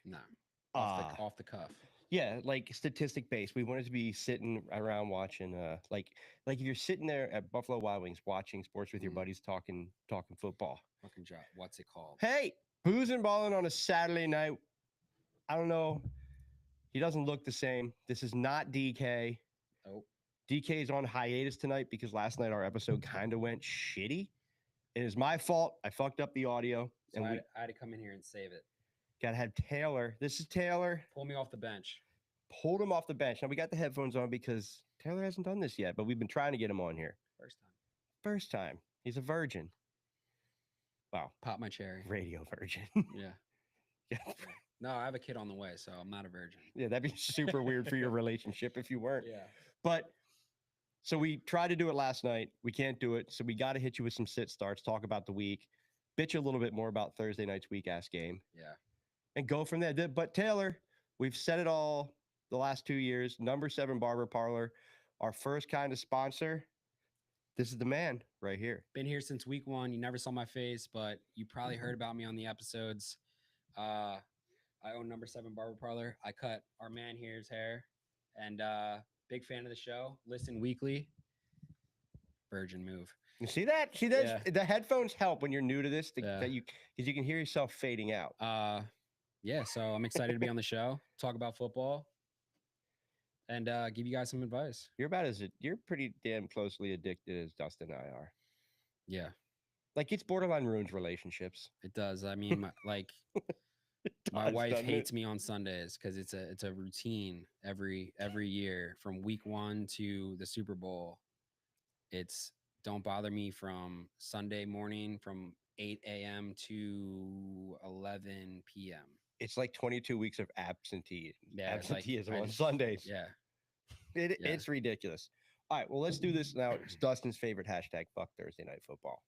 No, Uh off the cuff. yeah, like statistic based. We wanted to be sitting around watching like if you're sitting there at Buffalo Wild Wings watching sports with your Mm, buddies talking football. fucking job. What's it called? Hey, booze and balling on a Saturday night. I don't know. He doesn't look the same. This is not DK. Oh, DK is on hiatus tonight because last night our episode kind of went shitty. It is my fault. I fucked up the audio, so and we I had to come in here and save it. gotta have Taylor. This is Taylor. Pull me off the bench. Pulled him off the bench. Now we got the headphones on because Taylor hasn't done this yet, but we've been trying to get him on here. First time. First time. He's a virgin. Wow. Pop my cherry. Radio virgin. Yeah. yeah. No, I have a kid on the way, so I'm not a virgin. Yeah, that'd be super weird for your relationship if you weren't. Yeah. But so we tried to do it last night. We can't do it. So we got to hit you with some sit starts, talk about the week, bitch a little bit more about Thursday night's weak ass game, Yeah. and go from there. But Taylor, we've said it all the last 2 years. Number 7 Barber Parlor, our first kind of sponsor. This is the man right here. Been here since week 1. You never saw my face, but you probably heard about me on the episodes. I own Number 7 Barber Parlor. I cut our man here's hair, and big fan of the show. Listen weekly. Virgin move. You see that? See that? Yeah. The headphones help when you're new to this Yeah. that you because you can hear yourself fading out. Yeah. So I'm excited to be on the show, talk about football, and give you guys some advice. You're pretty damn closely addicted as Dustin and I are. Yeah, Like it's borderline ruins relationships. it does. I mean, my does, wife doesn't it? hates me on Sundays because it's a routine every year from week 1 to the Super Bowl. It's don't bother me from Sunday morning from 8 a.m. to 11 p.m. It's like 22 weeks of Yeah, it's like, absenteeism I on just- Sundays. Yeah, yeah. It's ridiculous. All right, well, let's do this now. It's Dustin's favorite hashtag. Fuck Thursday night football.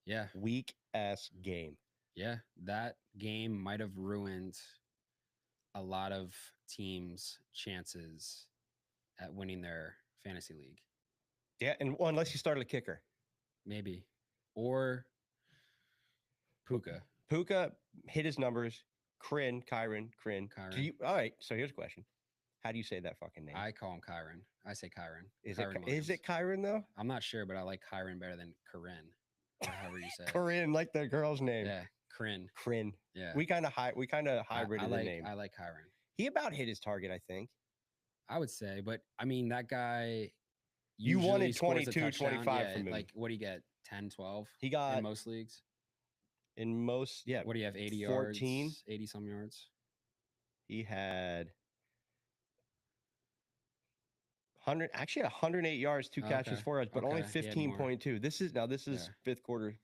Yeah, Weak ass game. yeah. That game might have ruined a lot of teams' chances at winning their fantasy league. Yeah, and well, unless you started a kicker. Maybe. Or Puka. Puka hit his numbers. Kyron. Kyron. All right, so here's a question. How do you say that fucking name? I call him Kyron. I say Kyron. Is Kyron it Kyron though? I'm not sure, but I like Kyron better than Corinne. Or however you say it. Corinne, like the girl's name. Yeah, Corinne. Crin. Yeah. We kind of hybrided I the like, name. I like Kyron. He about hit his target, I think. I would say, but I mean, that guy. You usually wanted scores a 22, touchdown. 25 Yeah, from him. like, what do you get? 10, 12 He got in most leagues? yeah. What do you have? 80 14. yards? 80 some yards? He had 108 yards, 2 catches, Okay. 4 yards, but only Okay, he had more. 15.2. This is Yeah. fifth quarter,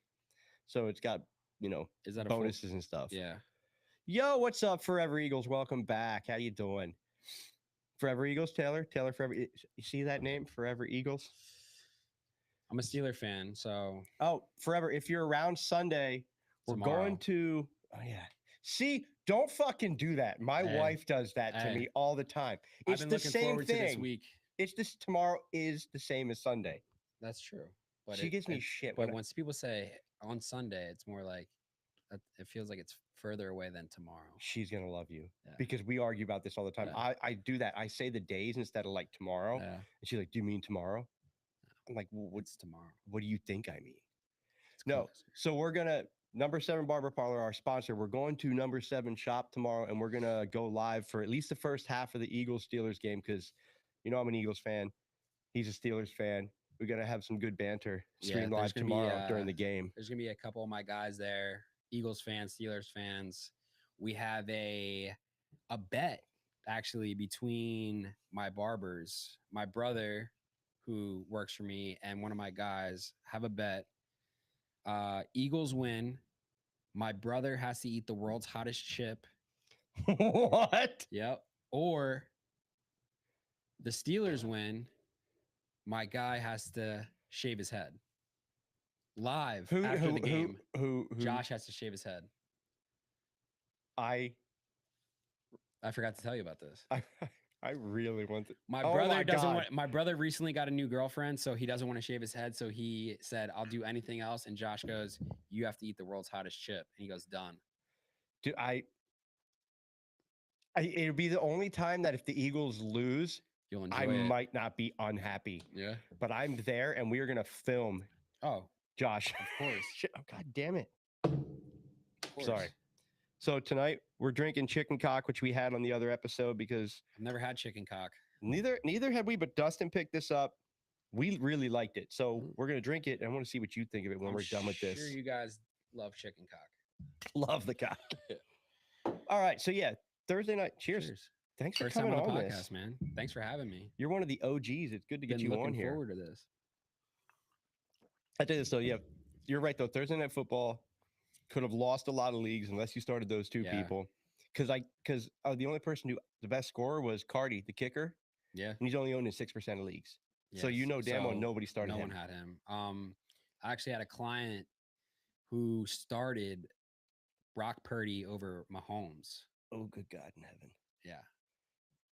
so it's got Is that a full- bonuses and stuff. Yeah. Yo, what's up, Forever Eagles? Welcome back. How you doing? Forever Eagles, Taylor Forever. You see that name, Forever Eagles? I'm a Steeler fan, so Oh, Forever. If you're around Sunday, we're Tomorrow. going to. Oh yeah. See, don't fucking do that. My Hey, wife does that to hey. me all the time. I've It's been the looking same forward to this thing. week. It's this tomorrow is the same as Sunday. That's true. But She gives me shit But when I- once people say on Sunday, it's more like it feels like it's further away than tomorrow. She's gonna love you Yeah. because we argue about this all the time. Yeah. I do that. I say the days instead of like tomorrow, Yeah, and she's like, "Do you mean tomorrow?" I'm like, well, it's tomorrow. what do you think I mean? It's No. closer. So we're gonna Number 7 Barber Parlor, our sponsor. We're going to Number 7 shop tomorrow, and we're gonna go live for at least the first half of the Eagles Steelers game because I'm an Eagles fan. He's a Steelers fan. We're gonna have some good banter. Yeah, Stream there's live gonna be, tomorrow during the game. There's gonna be a couple of my guys there, Eagles fans, Steelers fans. We have a bet actually between my barbers, my brother who works for me, and one of my guys have a bet. Eagles win. My brother has to eat the world's hottest chip. What? Yep. Or the Steelers win. My guy has to shave his head. Live after the game. Who? Josh has to shave his head. I forgot to tell you about this. I really want to. My Oh brother my doesn't God. want. My brother recently got a new girlfriend, so he doesn't want to shave his head. So he said, "I'll do anything else." And Josh goes, "You have to eat the world's hottest chip." And he goes, "Done." Dude, It'll be the only time that if the Eagles lose, You'll enjoy I it. might not be unhappy. Yeah. But I'm there, and we are gonna film Oh, Josh. of course. Shit, oh, God damn it. Of course. Sorry. So tonight we're drinking chicken cock, which we had on the other episode because I've never had chicken cock. neither had we, but Dustin picked this up. We really liked it. So Mm. we're gonna drink it, and I want to see what you think of it when I'm we're done with this. sure you guys love chicken cock. Love the cock. All right. So yeah, Thursday night. Cheers. Thanks for First time coming on the on podcast, this. man. Thanks for having me. You're one of the OGs. It's good to get Been you looking on here. forward to this. I tell you this though, yeah, you're right though. Thursday night football could have lost a lot of leagues unless you started those two Yeah. people. Because the only person who the best scorer was Cardi, the kicker, Yeah. and he's only owned in 6% of leagues. So you Yes. know damn well So nobody started no him. one had him. I actually had a client who started Brock Purdy over Mahomes. Oh, good God in heaven! Yeah.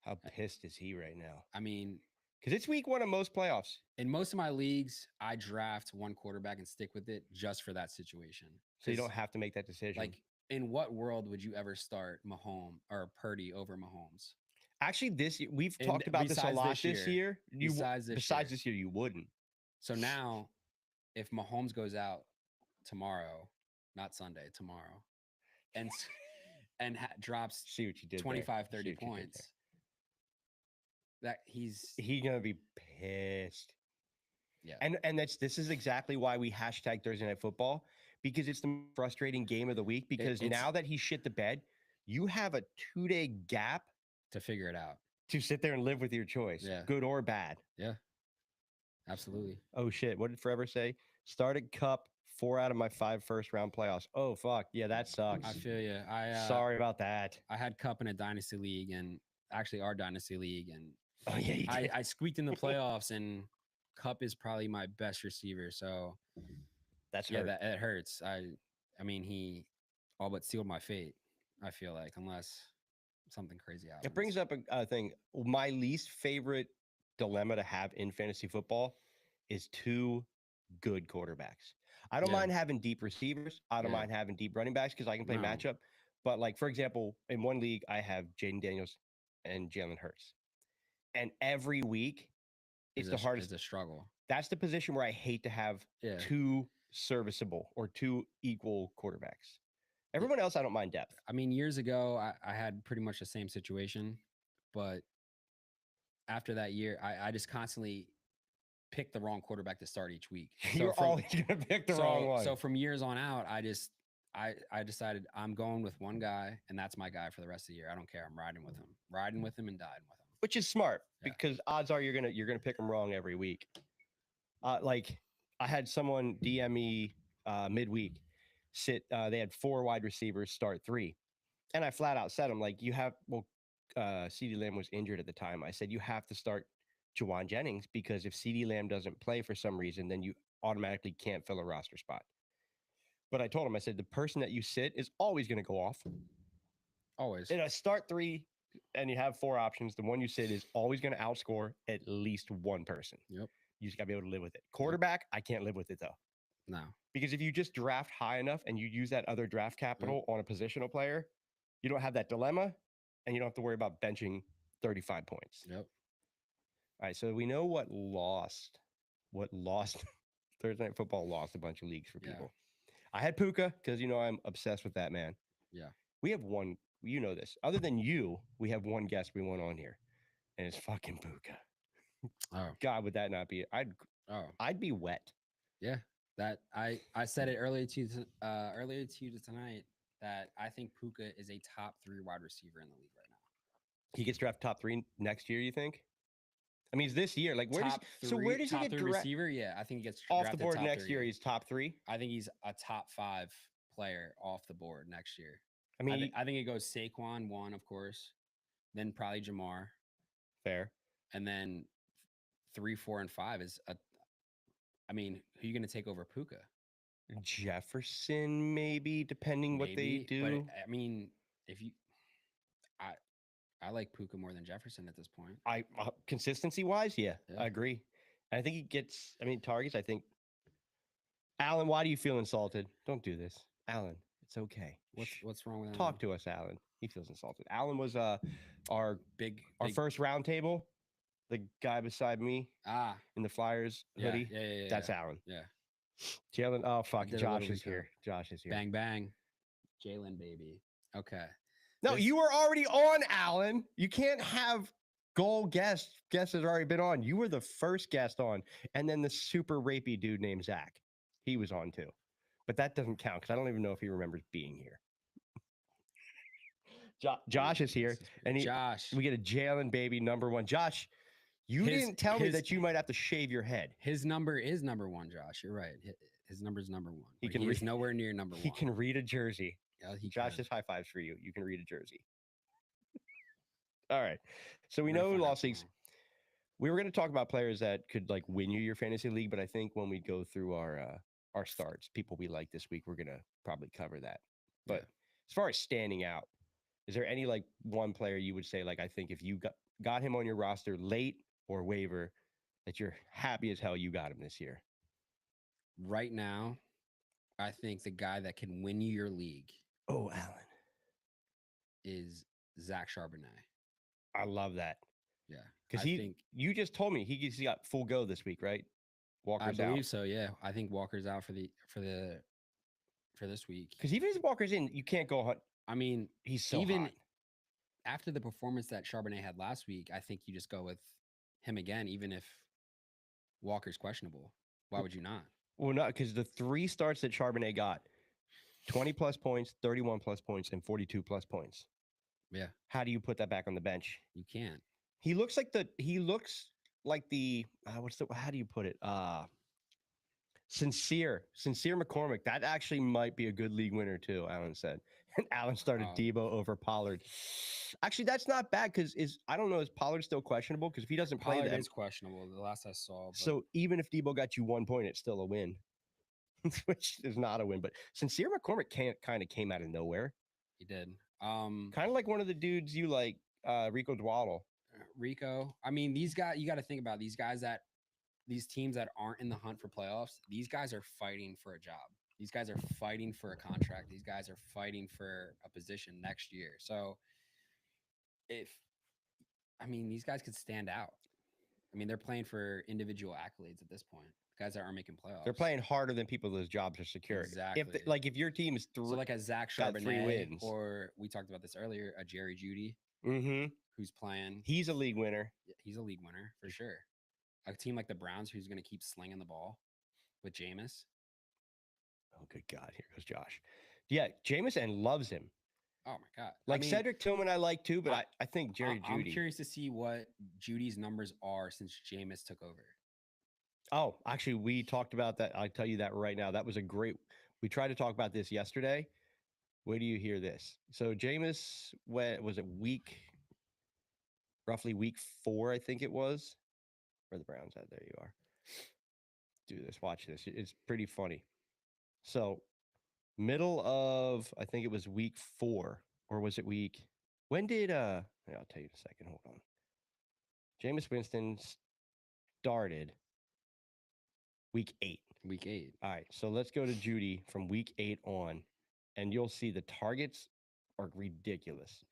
How pissed is he right now? I mean, Because it's week one of most playoffs. in most of my leagues, I draft one quarterback and stick with it just for that situation. So you 'Cause, don't have to make that decision. like, in what world would you ever start Mahomes or Purdy over Mahomes? Actually, this year, we've And talked about this a besides lot this this year, year. Besides This year, you wouldn't. So now, if Mahomes goes out tomorrow, not Sunday, tomorrow, and drops See what you did. 25, there. 30 See what you did there. points, that he's He's gonna be pissed. yeah. And this is exactly why we hashtag Thursday Night Football, because it's the most frustrating game of the week. Because it's- now that he shit the bed, you have a 2-day gap to figure it out. to sit there and live with your choice, Yeah. good or bad. Absolutely. Oh shit! What did Forever say? Started Cup 4 out of my 5 first-round playoffs. Oh fuck! Yeah, that sucks. I feel you. Sorry about that. I had Cup in a dynasty league, and actually our dynasty league, and Oh yeah, you did. I squeaked in the playoffs, and Cup is probably my best receiver. So That's yeah, hurt. that it hurts. I mean, he all but sealed my fate. I feel like, unless something crazy happens. It brings up a thing. My least favorite dilemma to have in fantasy football is 2 good quarterbacks. I don't Yeah. mind having deep receivers. I don't Yeah. mind having deep running backs because I can play No. matchup. But like for example, in one league, I have Jaden Daniels and Jalen Hurts, and every week it's the hardest. It's a struggle. That's the position where I hate to have Yeah. 2 serviceable or 2 equal quarterbacks. Everyone else, I don't mind depth. I mean, years ago, I had pretty much the same situation, but after that year, I just constantly picked the wrong quarterback to start each week. So You're from- always gonna pick the wrong one. So from years on out, I decided I'm going with one guy, and that's my guy for the rest of the year. I don't care. I'm riding with him and dying with him. Which is smart Yeah. because odds are you're gonna pick them wrong every week. Like I had someone DM me midweek. They had 4 wide receivers, start 3, and I flat out said, "I'm like, you have CeeDee Lamb was injured at the time. I said you have to start Jawan Jennings because if CeeDee Lamb doesn't play for some reason, then you automatically can't fill a roster spot." But I told him, I said, the person that you sit is always going to go off. Always. In a start 3 and you have 4 options, the one you sit is always going to outscore at least one person. Yep. You just got to be able to live with it. Quarterback, I can't live with it though. No. Because if you just draft high enough and you use that other draft capital on a positional player, you don't have that dilemma and you don't have to worry about benching 35 points. Yep. All right. So we know what lost. Thursday Night Football lost a bunch of leagues for Yeah. people. I had Puka because I'm obsessed with that man. Yeah. We have one, you know this. Other than you, we have one guest we want on here, and it's fucking Puka. Oh. God, would that not be? Oh. I'd be wet. Yeah. That I said it earlier to you tonight that I think Puka is a top 3 wide receiver in the league right now. He gets drafted top 3 next year. You think? I mean, it's this year. Like, where top does where does he top get 3 drafted receiver? Yeah, I think he gets off the drafted board top next 3. year? He's top 3. I think he's a top 5 player off the board next year. I mean, I think it goes Saquon 1, of course, then probably Jamar, fair. and then 3, 4, and 5 is a. I mean, who are you going to take over Puka? Jefferson, maybe, depending what they Maybe, do. But I mean, if you, I like Puka more than Jefferson at this point. Consistency wise, yeah, Yeah. I agree. And I think he gets. I mean, targets. I think. Alan, why do you feel insulted? Don't do this, Alan. It's okay. What's wrong with that? Talk to us, Alan. He feels insulted. Alan was our big first round table. The guy beside me in the Flyers hoodie. Yeah. That's Alan. Yeah. Jalen. Oh fuck. did a Josh little is here. Josh is here. Bang bang. Jalen baby. Okay. No, you were already on, Alan. You can't have goal guests. Guest has already been on. You were the first guest on, and then the super rapey dude named Zach. He was on too, but that doesn't count because I don't even know if he remembers being here. Josh is here, and we get a Jalen baby #1. Josh, you didn't tell me that you might have to shave your head. His number is #1, Josh. You're right. His number is #1. He's nowhere near #1. He can read a jersey. Yeah, Josh, just high fives for you. You can read a jersey. All right. So we know Lost Leagues. We were going to talk about players that could like win you your fantasy league, but I think when we go through our starts, people we like this week, we're going to probably cover that. But as far as standing out, is there any like one player you would say, like, I think if you got him on your roster late or waiver, that you're happy as hell you got him this year? Right now, I think the guy that can win you your league. Oh, Alan. Is Zach Charbonnet. I love that. Yeah. Because you just told me he got full go this week, right? Walker's out. I believe so, yeah. I think Walker's out for this week. Because even if Walker's in, you can't go hunt. I mean, he's so hot. After the performance that Charbonnet had last week, I think you just go with him again, even if Walker's questionable. Why would you not? Well, not because the 3 starts that Charbonnet got, 20 plus points, 31 plus points, and 42 plus points. Yeah. How do you put that back on the bench? You can't. He looks like how do you put it? Sincere McCormick. That actually might be a good league winner too, Alan said. And Alan started Debo over Pollard. Actually, that's not bad because I don't know, is Pollard still questionable? Because if he doesn't play, Pollard is questionable. The last I saw. But... So even if Debo got you 1 point, it's still a win, which is not a win. But Sincere McCormick kind of came out of nowhere. He did. Kind of like one of the dudes you like, Rico Dwaddle. Rico. I mean, these guys, you got to think about these teams that aren't in the hunt for playoffs. These guys are fighting for a job. These guys are fighting for a contract. These guys are fighting for a position next year. So these guys could stand out. I mean, they're playing for individual accolades at this point. Guys that aren't making playoffs. They're playing harder than people whose jobs are secured. Exactly. If your team is so like a Zach Charbonnet, 3 wins, or we talked about this earlier, a Jerry Jeudy, who's playing. He's a league winner. He's a league winner for sure. A team like the Browns, who's going to keep slinging the ball with Jameis. Oh, good God. Here goes Josh. Yeah, Jameis and loves him. Oh, my God. Like Cedric Tillman, I like too, but I think Jerry Jeudy. I'm curious to see what Judy's numbers are since Jameis took over. Oh, actually, we talked about that. I'll tell you that right now. That was we tried to talk about this yesterday. Where do you hear this? So Jameis, was it roughly week 4, I think it was. Where the Browns at? There you are. Do this. Watch this. It's pretty funny. So middle of, I think it was week 4, or was it when did, I'll tell you in a second. Hold on. Jameis Winston started week 8. Week 8. All right. So let's go to Jeudy from week 8 on, and you'll see the targets are ridiculous.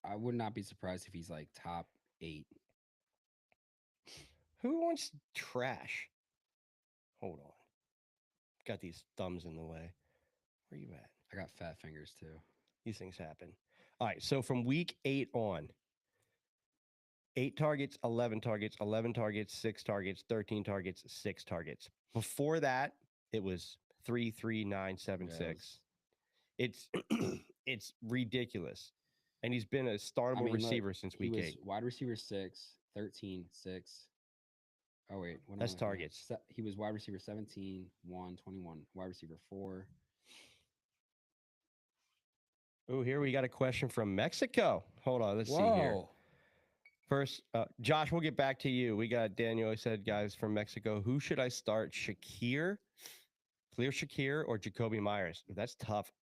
I would not be surprised if he's like top 8. Who wants trash? Hold on. Got these thumbs in the way. Where you at? I got fat fingers too. These things happen. All right. So from week 8 on, 8 targets, 11 targets, 11 targets, 6 targets, 13 targets, 6 targets. Before that, it was 3, 3, 9, 7, 6. It's ridiculous. And he's been a startable receiver since week 8. Wide receiver 6, 13, 6. Oh, wait. That's targets. He was wide receiver 17, 1, 21. Wide receiver 4. Oh, here we got a question from Mexico. Hold on. Let's see here. First, Josh, we'll get back to you. We got Daniel. He said, guys from Mexico, who should I start? Khalil Shakir, or Jacoby Myers? That's tough.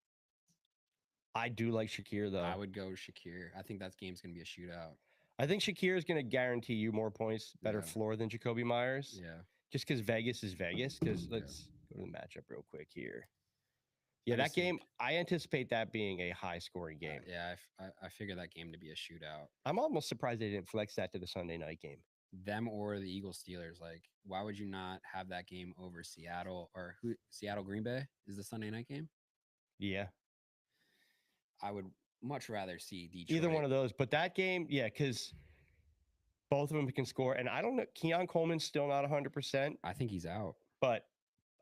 I do like Shakir, though. I would go Shakir. I think that game's going to be a shootout. I think Shakir is going to guarantee you more points, better floor than Jacoby Myers. Yeah. Just because Vegas is Vegas. Because let's go to the matchup real quick here. Yeah, I that just think- game, I anticipate that being a high scoring game. yeah, I figure that game to be a shootout. I'm almost surprised they didn't flex that to the Sunday night game. Them or the Eagles Steelers. Like, why would you not have that game over Seattle or who? Seattle Green Bay is the Sunday night game. Yeah. I would much rather see Detroit. Either one of those. But that game, yeah, because both of them can score. And I don't know, Keon Coleman's still not 100%, I think he's out. but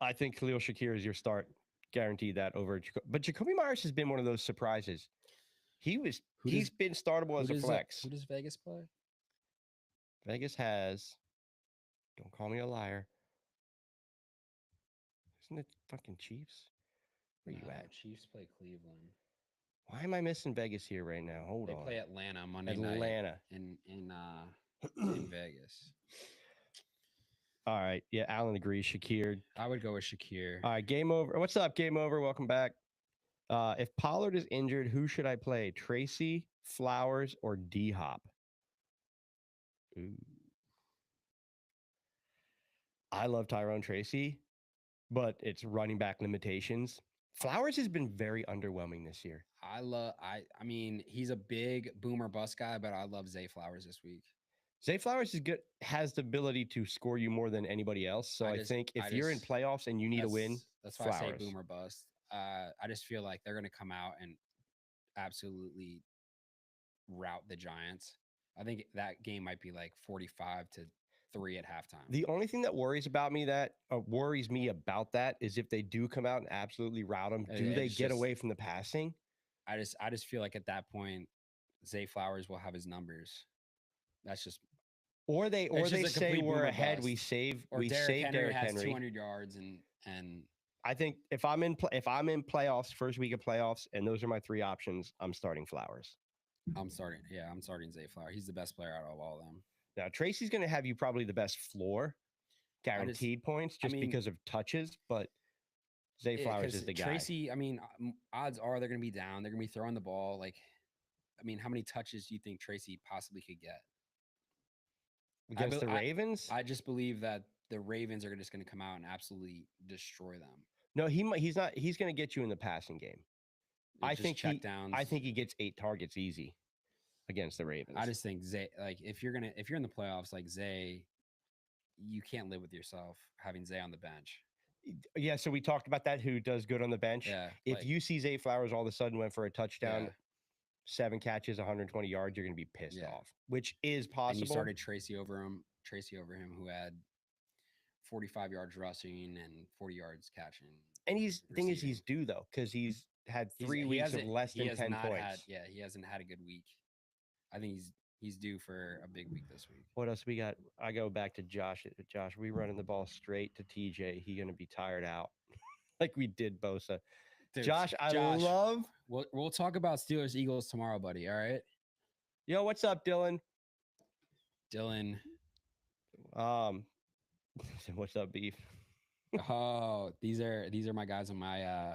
I think Khalil Shakir is your start. Guaranteed that over. But Jacoby Myers has been one of those surprises. He's been startable as a flex. Who does Vegas play? Vegas has, don't call me a liar. Isn't it fucking Chiefs? Where you at? Chiefs play Cleveland. Why am I missing Vegas here right now? Hold They on. play Atlanta Monday night Atlanta. in Vegas. All right. Yeah, Alan agrees. Shakir. I would go with Shakir. All right, game over. What's up? Game over. Welcome back. If Pollard is injured, who should I play? Tracy, Flowers, or D Hop? Ooh. I love Tyrone Tracy, but it's running back limitations. Flowers has been very underwhelming this year. I mean, he's a big boomer bust guy, but I love Zay Flowers this week. Zay Flowers is good, has the ability to score you more than anybody else. So I think if you're in playoffs and you need a win, that's why I say boomer bust. I just feel like they're going to come out and absolutely rout the Giants. I think that game might be like 45-3 at halftime. The only thing that worries me about that is if they do come out and absolutely rout them, do they get away from the passing? I just feel like at that point, Zay Flowers will have his numbers. That's just or they say we're ahead. We save Derrick has Henry. 200 yards and I think if I'm in playoffs, first week of playoffs, and those are my three options, I'm starting Flowers. I'm starting Zay Flowers. He's the best player out of all of them. Now Tracy's going to have you probably the best floor, guaranteed points, just because of touches. But Zay Flowers is the guy. Tracy, I mean, odds are they're going to be down. They're going to be throwing the ball. Like, I mean, how many touches do you think Tracy possibly could get against the Ravens? I just believe that the Ravens are just going to come out and absolutely destroy them. No, he's not. He's going to get you in the passing game. I think he gets 8 targets easy against the Ravens. I just think Zay, like if you're in the playoffs, like Zay, you can't live with yourself having Zay on the bench. Yeah, so we talked about that. Who does good on the bench? Yeah, if you see Zay Flowers all of a sudden went for a touchdown, 7 catches, 120 yards, you're going to be pissed off, which is possible. And you started Tracy over him, who had 45 yards rushing and 40 yards catching. And he's due though, because he's had 3 weeks of less than 10 points. He hasn't had a good week. I think he's due for a big week this week. What else we got? I go back to Josh. Josh, we running the ball straight to TJ. He gonna be tired out, like we did Bosa. Dude, Josh, I love. We'll talk about Steelers Eagles tomorrow, buddy. All right. Yo, what's up, Dylan? Dylan. What's up, Beef? Oh, these are my guys on my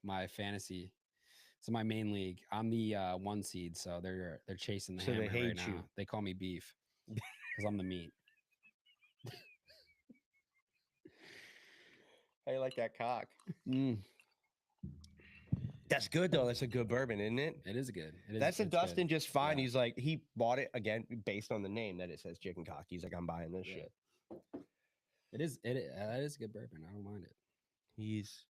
my fantasy. So my main league. I'm the 1 seed, so they're chasing the hammer they hate right now. you. They call me Beef because I'm the meat. How you like that cock? That's good though. That's a good bourbon, isn't it? It is good. That's a Dustin good. Just fine. Yeah. He's like, he bought it again based on the name that it says chicken cock. He's like, I'm buying this shit. That is a good bourbon. I don't mind it. He's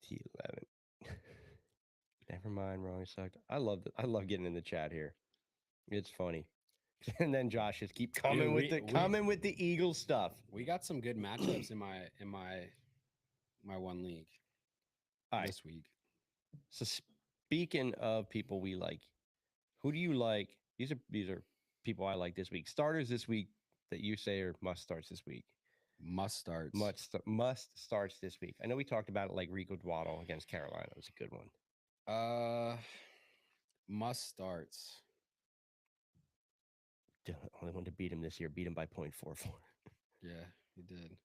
T11. Never mind, wrong sucked. I love getting in the chat here. It's funny. And then Josh just keep coming with the Eagles stuff. We got some good matchups in my 1 league this week. So speaking of people we like, who do you like? These are people I like this week. Starters this week that you say are must starts this week. Must starts this week. I know we talked about it, like Rico Dwaddle against Carolina. It was a good one. Must starts. Only one to beat him this year. Beat him by 0.44. Yeah, he did.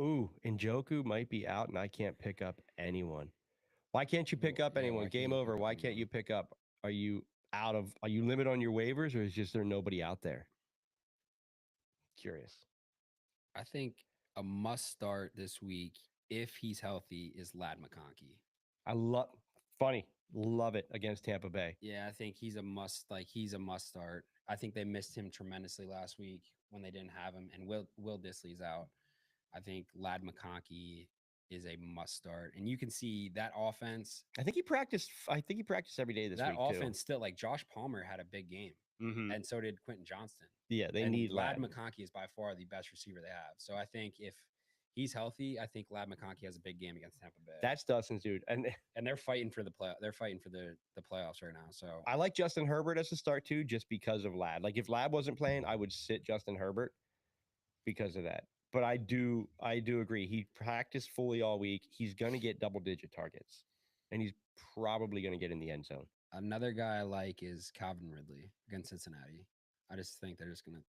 Ooh, Njoku might be out, and I can't pick up anyone. Why can't you pick up anyone? Game over. Why can't you pick up? Are you limited on your waivers, or is just there nobody out there? Curious. I think a must start this week if he's healthy, is Lad McConkey. I love it against Tampa Bay. Yeah, I think he's a must. Like he's a must start. I think they missed him tremendously last week when they didn't have him, and Will Disley's out. I think Lad McConkey is a must start, and you can see that offense. I think he practiced every day this That week offense still like Josh Palmer had a big game, too. and so did Quentin Johnston. Yeah, they and need Lad Lad. McConkey is by far the best receiver they have. So I think if he's healthy, I think Lad McConkey has a big game against Tampa Bay. That's Dustin's dude, and they're fighting for the play. They're fighting for the playoffs right now. So I like Justin Herbert as a start too, just because of Lad. Like if Lad wasn't playing, I would sit Justin Herbert because of that. But I do agree. He practiced fully all week. He's going to get double-digit targets, and he's probably going to get in the end zone. Another guy I like is Calvin Ridley against Cincinnati. I just think they're just going to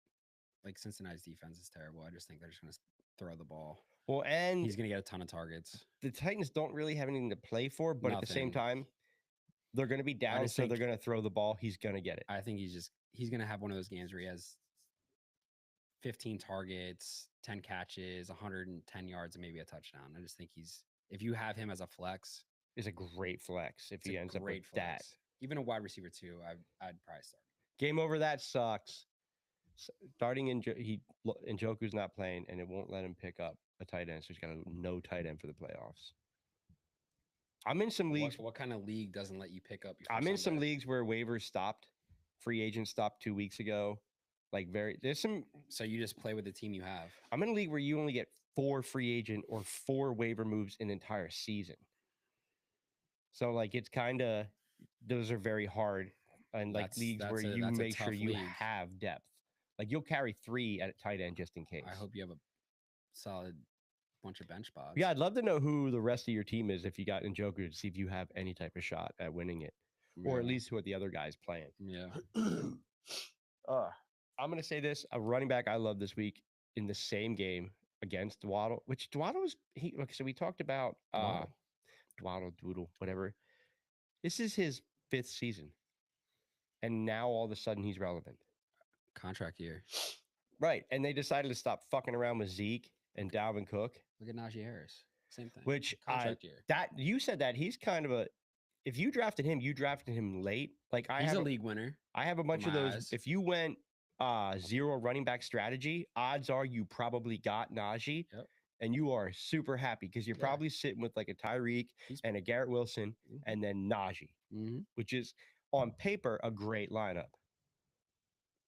like Cincinnati's defense is terrible. I just think they're just going to throw the ball. Well, and he's going to get a ton of targets. The Titans don't really have anything to play for, but at the same time, they're going to be down, so they're going to throw the ball. He's going to get it. I think he's going to have one of those games where he has 15 targets, 10 catches, 110 yards, and maybe a touchdown. I just think if you have him as a flex, is a great flex if he ends up with that. Even a wide receiver too, I'd probably start. Game over. That sucks. Starting Njoku's not playing, and it won't let him pick up a tight end, so he's got no tight end for the playoffs. I'm in some leagues. What kind of league doesn't let you pick up? I'm in some leagues where waivers stopped, free agents stopped 2 weeks ago. Like there's some. So you just play with the team you have. I'm in a league where you only get 4 free agent or 4 waiver moves an entire season. So like it's kind of those are very hard, and like leagues where you make sure you have depth. Like you'll carry 3 at a tight end just in case. I hope you have a solid bunch of bench spots. Yeah, I'd love to know who the rest of your team is if you got Njoku to see if you have any type of shot at winning it, or at least who are the other guys playing. Yeah. I'm gonna say this: a running back I love this week in the same game against Dwaddle, which Dwaddle was okay. So we talked about Dwaddle, Doodle, whatever. This is his 5th season, and now all of a sudden he's relevant. Contract year. Right. And they decided to stop fucking around with Zeke and Dalvin Cook. Look at Najee Harris. Same thing. Which contract year. That you said that he's kind of if you drafted him late. Like he's a league winner. I have a bunch of those. If you went 0 running back strategy, odds are you probably got Najee. Yep. And you are super happy because you're probably sitting with like a Tyreek and a Garrett Wilson and then Najee, which is on paper a great lineup.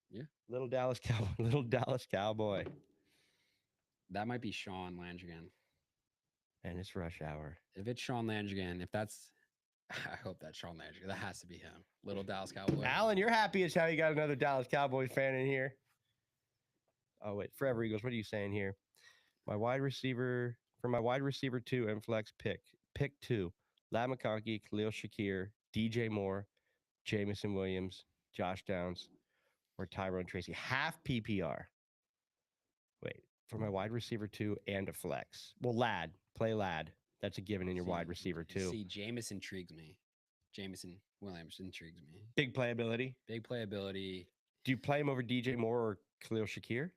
Yeah. Little Dallas Cowboy. That might be Sean Landrigan. And it's rush hour. If it's Sean Landrigan, I hope that's Sean Landrigan. That has to be him. Little Dallas Cowboy. Alan, you're happy as how you got another Dallas Cowboys fan in here. Oh, wait. Forever Eagles, what are you saying here? My wide receiver 2 and flex pick 2. Lad McConkey, Khalil Shakir, DJ Moore, Jameson Williams, Josh Downs, or Tyrone Tracy. Half PPR. Wait, for my wide receiver 2 and a flex. Well, play Lad. That's a given in your wide receiver 2. See, Jameson intrigues me. Jameson Williams intrigues me. Big playability. Do you play him over DJ Moore or Khalil Shakir?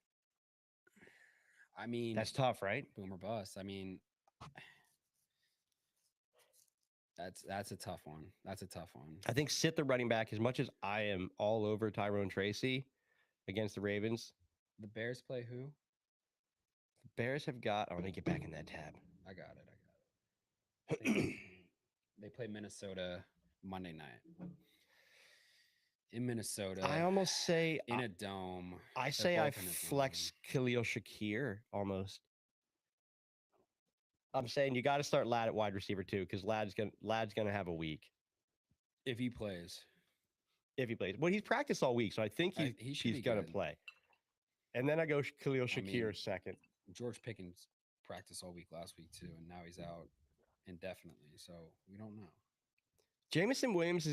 I mean, that's tough, right? Boom or bust. I mean, that's a tough one. I think sit the running back as much as I am all over Tyrone Tracy against the Ravens. The Bears play who? The Bears have got. Let me get back in that tab. I got it. They play Minnesota Monday night. In Minnesota. I almost say in a dome. I say I flex Khalil Shakir almost. I'm saying you got to start Lad at wide receiver 2 because Lad's gonna have a week. If he plays. Well, he's practiced all week, so I think he's gonna play. And then I go Khalil Shakir second. George Pickens practiced all week last week too, and now he's out indefinitely. So we don't know. Jameson Williams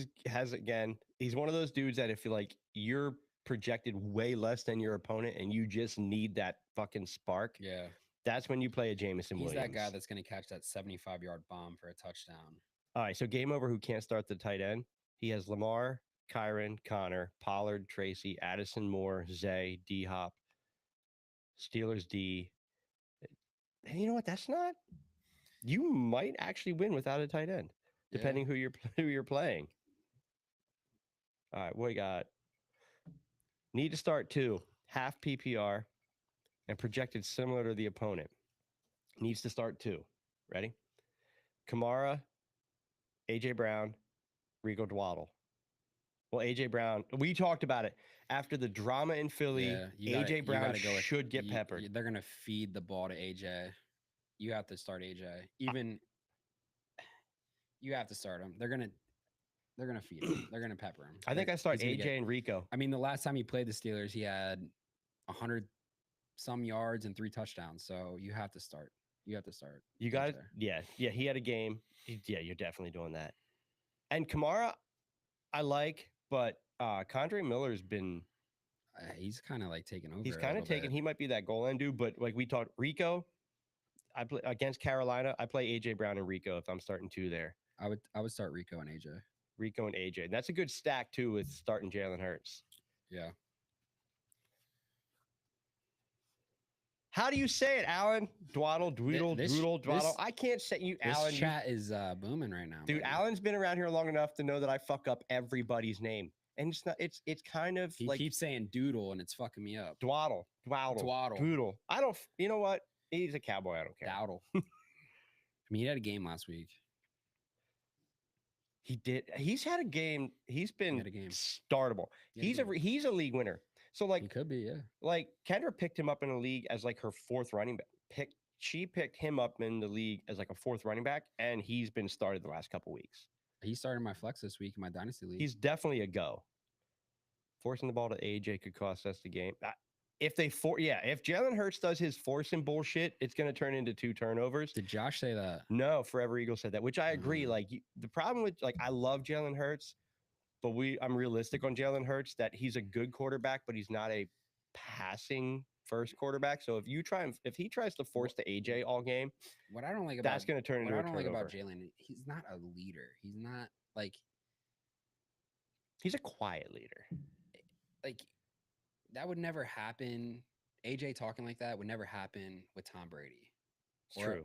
he's one of those dudes that if you're projected way less than your opponent and you just need that fucking spark. Yeah. That's when you play a Jameson Williams. He's that guy that's going to catch that 75-yard bomb for a touchdown. All right, so game over who can't start the tight end. He has Lamar, Kyron, Connor, Pollard, Tracy, Addison Moore, Zay, D-Hop, Steelers D. And you know what? That's not You might actually win without a tight end, Yeah. depending who you're playing. All right, what we got? Need to start 2, half PPR, and projected similar to the opponent. Needs to start 2. Ready? Kamara, AJ Brown, Rico Dwaddle. Well, AJ Brown, we talked about it after the drama in Philly. Yeah, AJ Brown gotta go with, should get peppered. They're gonna feed the ball to AJ. You have to start AJ. Even you have to start him. They're gonna feed him. They're gonna pepper him. I think I start he's gonna AJ and Rico. I mean, the last time he played the Steelers, he had 100 some yards and 3 touchdowns. So you have to start. You have to start. You got it. AJ. Yeah. He had a game. Yeah, you're definitely doing that. And Kamara, I like, but Condre Miller's been. He's kind of like taking over. He's kind of taking. Bit. He might be that goal end dude, but like we talked, Rico. I play against Carolina. I play AJ Brown and Rico if I'm starting 2 there. I would start Rico and AJ. Rico and AJ. And that's a good stack too with starting Jalen Hurts. Yeah. How do you say it, Alan? Dwaddle, Dwaddle. I can't say you, this Alan. Chat is booming right now, dude. buddy. Alan's been around here long enough to know that I fuck up everybody's name, and it's not. It's kind of he like keeps saying doodle, and it's fucking me up. Dwaddle. Doodle. I don't. You know what? He's a cowboy. I don't care. Dowdle. I mean, he had a game last week. He did. He's had a game. He's been startable. He's a league winner. So like he could be, yeah. Like Kendra picked him up in a league as like her 4th running back. She picked him up in the league as like a 4th running back, and he's been started the last couple weeks. He started my flex this week in my dynasty league. He's definitely a go. Forcing the ball to AJ could cost us the game. If Jalen Hurts does his forcing bullshit, it's going to turn into 2 turnovers. Did Josh say that? No, Forever Eagle said that, which I agree. Like the problem with I love Jalen Hurts, but I'm realistic on Jalen Hurts that he's a good quarterback, but he's not a passing first quarterback. So if he tries to force the AJ all game, what I don't like about that's going to turn into a turnover. What I don't like about Jalen, he's not a leader. He's not like he's a quiet leader. Like that would never happen. AJ talking like that would never happen with Tom Brady,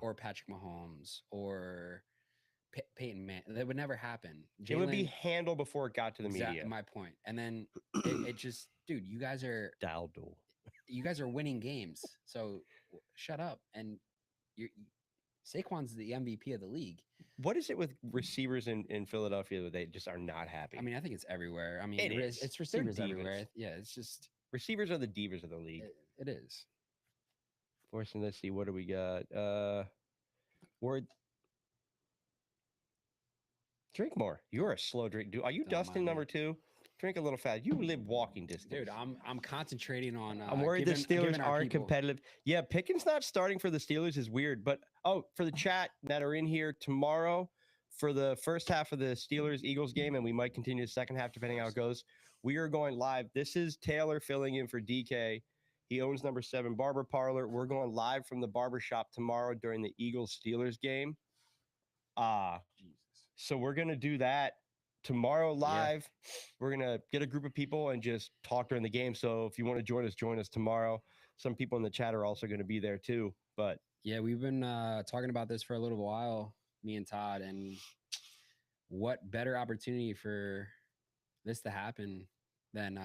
or Patrick Mahomes, or Peyton Manning. That would never happen. It would be handled before it got to the media. My point. And then it just, dude, you guys are winning games. So shut up. And Saquon's the MVP of the league. What is it with receivers in Philadelphia that they just are not happy? I mean, I think it's everywhere. I mean, it's receivers everywhere. Yeah, it's just receivers are the divas of the league. It is. Forcing, let's see, what do we got? Drink more. You're a slow drink, dude. Are you Dustin number 2? Drink a little fast. You live walking distance. Dude, I'm concentrating on I'm worried the Steelers aren't competitive. Yeah, Pickens not starting for the Steelers is weird. But for the chat that are in here tomorrow for the first half of the Steelers-Eagles game, and we might continue the second half depending how it goes, we are going live. This is Taylor filling in for DK. He owns number 7 Barber Parlor. We're going live from the barber shop tomorrow during the Eagles-Steelers game. So we're going to do that tomorrow live. Yeah. We're going to get a group of people and just talk during the game. So if you want to join us tomorrow. Some people in the chat are also going to be there too. But yeah, we've been talking about this for a little while, me and Todd, and what better opportunity for this to happen than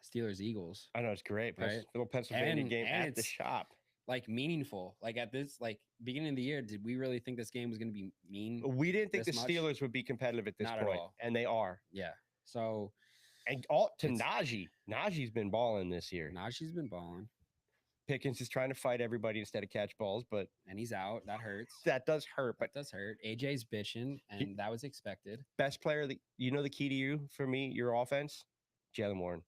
Steelers-Eagles. I know, it's great. Right? Little Pennsylvania game at the shop. Like meaningful, like at this beginning of the year, did we really think this game was going to be mean? We didn't think the Steelers would be competitive at this point, and they are. Yeah. So, and all to Najee. Najee's been balling this year. Najee's been balling. Pickens is trying to fight everybody instead of catch balls, and he's out. That hurts. That does hurt. That does hurt. AJ's bitching, and that was expected. Best player, the key to you for me, your offense, Jaylen Warren.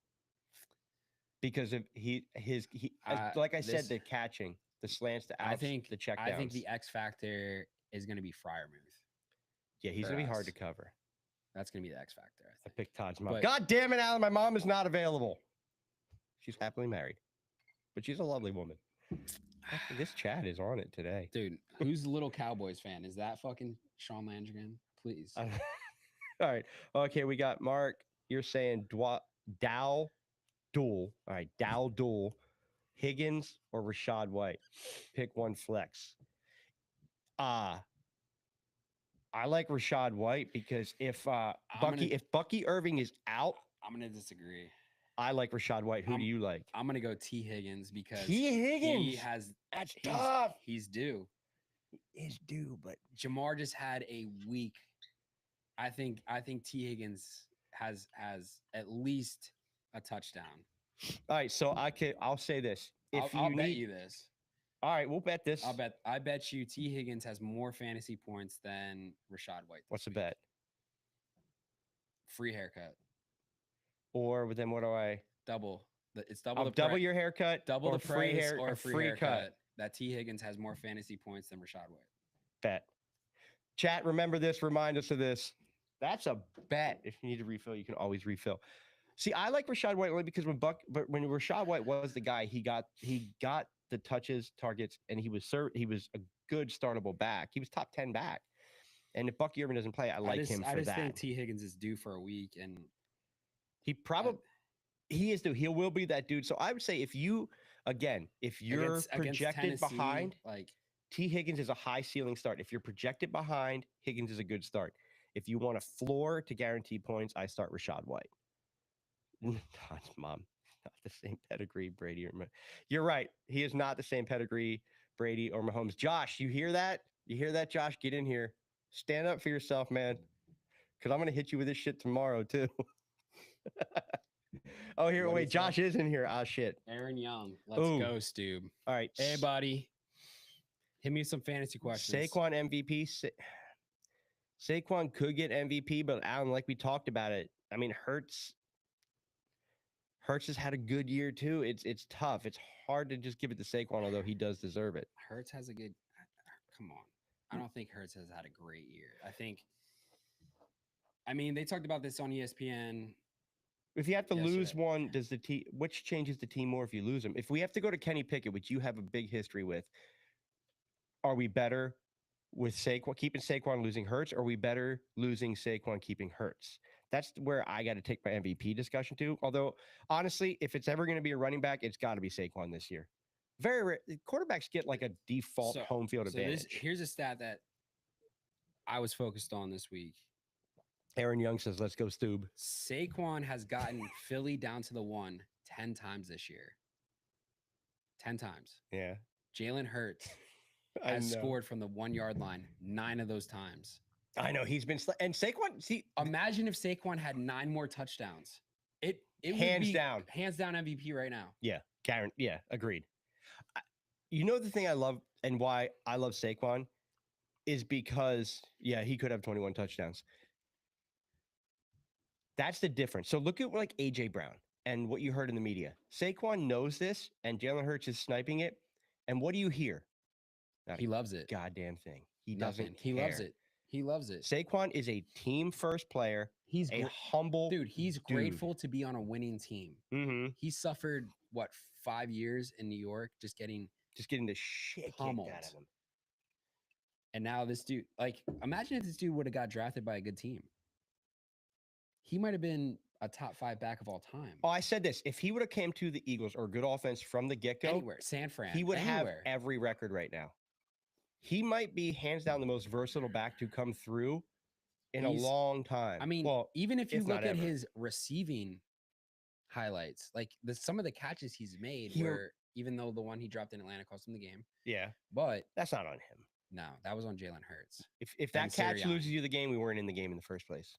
Because of like I said, the catching, the slants, the outs, the checkdowns. I think the X factor is going to be Freiermuth. Yeah, he's going to be hard to cover. That's going to be the X factor. I picked Todd's mom. God damn it, Alan! My mom is not available. She's happily married, but she's a lovely woman. This chat is on it today, dude. Who's the little Cowboys fan? Is that fucking Sean Landrigan? Please. All right. Okay, we got Mark. You're saying Dow. Duel. All right, Duel, Higgins or Rachaad White. Pick one flex. I like Rashad White because if gonna- if Bucky Irving is out, I'm gonna disagree. I like Rashad White. Who do you like? I'm gonna go T Higgins because T. Higgins. he has That's he's, tough. he's due. Is due, but Jamar just had a week. I think T Higgins has at least a touchdown. all right. So I'll say this. If I'll you bet need, you this. all right, we'll bet this. I bet you T Higgins has more fantasy points than Rashad White. What's the week. bet? Free haircut. Or then what do I? Double. It's double the Double your haircut. double or the price free hair or or free cut. haircut. That T Higgins has more fantasy points than Rashad White. Bet. Chat, remember this. Remind us of this. That's a bet. If you need to refill, you can always refill. See, I like Rashad White only because when Rashad White was the guy, he got the touches, targets, and he was a good startable back. He was top 10 back. And if Bucky Irving doesn't play, I like him for I just that. think T Higgins is due for a week, and He probably he is due. He will be that dude. So I would say if you're against projected Tennessee, behind, like T Higgins is a high ceiling start. If you're projected behind, Higgins is a good start. If you want a floor to guarantee points, I start Rashad White. Mom, not the same pedigree, Brady or you're right. He is not the same pedigree, Brady or Mahomes. Josh, you hear that? You hear that, Josh? Get in here. Stand up for yourself, man. Because I'm gonna hit you with this shit tomorrow too. Oh, here, What wait, is Josh that? is in here. Ah, shit. Aaron Young. Let's Ooh. go, Stube. All right. Hey, buddy. Hit me with some fantasy questions. Saquon MVP. Saquon could get MVP, but Alan, like we talked about it, I mean, Hurts has had a good year too. It's tough. It's hard to just give it to Saquon, although he does deserve it. Hurts has a good. Come on. I don't think Hurts has had a great year. I mean, they talked about this on ESPN. If you have to lose Yesterday. one, does the team which changes the team more if you lose him? If we have to go to Kenny Pickett, which you have a big history with, are we better with Saquon keeping Saquon losing Hurts, or are we better losing Saquon keeping Hurts? That's where I got to take my MVP discussion to. Although honestly, if it's ever going to be a running back, it's got to be Saquon this year. Very rare. Quarterbacks get like a default home field advantage. Here's a stat that I was focused on this week. Aaron Young says, "Let's go, Stube." Saquon has gotten Philly down to the 10 times this year. 10 times. Yeah, Jalen Hurts I has know. scored from the 1 yard line 9 of those times. I know he's been and Saquon. See, Imagine if Saquon had 9 more touchdowns. It hands would be down. hands down MVP right now. Yeah, Karen. Yeah, agreed. You know the thing I love and why I love Saquon is because he could have 21 touchdowns. That's the difference. So look at like AJ Brown and what you heard in the media. Saquon knows this, and Jalen Hurts is sniping it. And what do you hear? Not He a loves it. goddamn thing. He Nothing. doesn't. He loves care. it. He loves it. Saquon is a team first player. He's A humble dude. He's grateful to be on a winning team. Mm-hmm. He suffered 5 years in New York just getting the shit kicked pummeled. out of him. And now this dude, imagine if this dude would have got drafted by a good team. He might have been a top 5 back of all time. Oh, I said this. If he would have came to the Eagles or good offense from the get-go, Anywhere, San Fran, he would anywhere. have every record right now. He might be hands down the most versatile back to come through in a long time. I mean, well, even if you if look not at ever. his receiving highlights, some of the catches he's made He- were, even though the one he dropped in Atlanta cost him the game, yeah, but that's not on him. no, that was on Jalen Hurts. If that And catch Sirianni. loses you the game, we weren't in the game in the first place.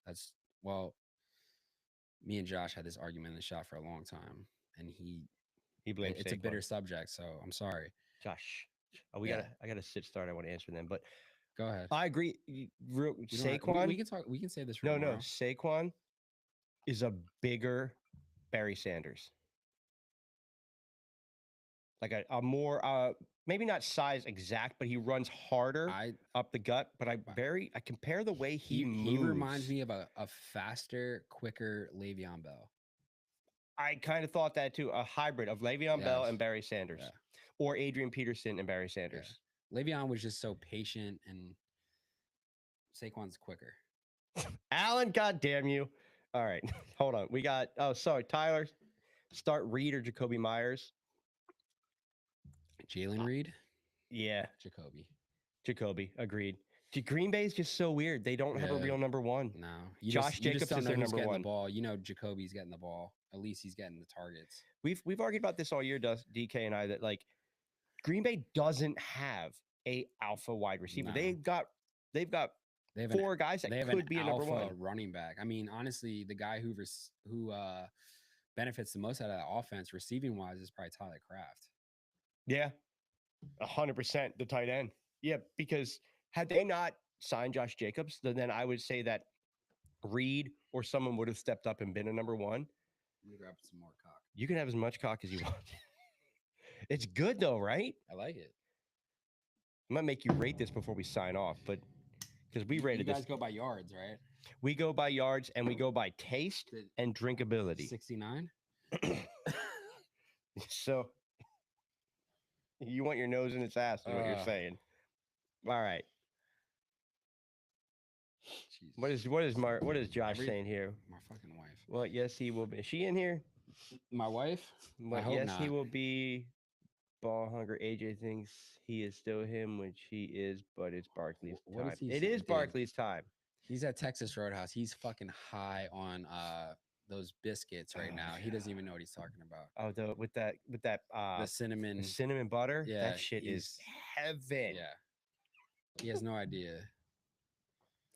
Me and Josh had this argument in the shop for a long time, and He blames it's a Saquon. bitter subject, so I'm sorry. Josh. Oh, Yeah. I got a sit start. I want to answer them, but Go ahead. I agree. We don't have- Saquon. we can talk. We can say this. For No, tomorrow. Saquon is a bigger Barry Sanders. Like a more maybe not size exact, but he runs harder up the gut. But I compare the way he moves. He reminds me of a faster, quicker Le'Veon Bell. I kind of thought that too. A hybrid of Le'Veon Bell Yes. and Barry Sanders, Yeah. or Adrian Peterson and Barry Sanders. Le'Veon was just so patient, and Saquon's quicker. Alan, goddamn you! All right, hold on. We got. Oh, sorry, Tyler. Start Reed or Jacoby Myers. Jalen Reed, Yeah, Jacoby. Jacoby. Agreed. Green Bay is just so weird. They don't have a Yeah. real number one. No, Josh you just Jacobs don't is know their who's number getting one. the ball. You know, Jacoby's getting the ball. At least he's getting the targets. We've argued about this all year, DK and I, that like Green Bay doesn't have a alpha wide receiver. No. They've got They have four guys that they have could be a number alpha one. running back. I mean, honestly, the guy who benefits the most out of that offense, receiving wise, is probably Tyler Kraft. Yeah, 100% the tight end. Yeah, because had they not signed Josh Jacobs, then I would say that Reed or someone would have stepped up and been a number one. Let me grab some more cock. You can have as much cock as you want. It's good though, right? I like it. I might make you rate this before we sign off, but because we rated You guys this, go by yards, right? we go by yards and we go by taste and drinkability. 69. So you want your nose in its ass, is what you're saying. All right. Jesus. What is Josh saying here? My fucking wife. Well, yes, he will be. Is she in here? My wife? Well, hope yes, he not. will be. Ball hunger. AJ thinks he is still him, which he is, but it's Barkley's What time. is he It saying, is dude? Barkley's time. He's at Texas Roadhouse. He's fucking high on those biscuits right now. He doesn't even know what he's talking about. Oh, with that The cinnamon. the cinnamon butter. Yeah, that shit is heaven. Yeah. He has no idea.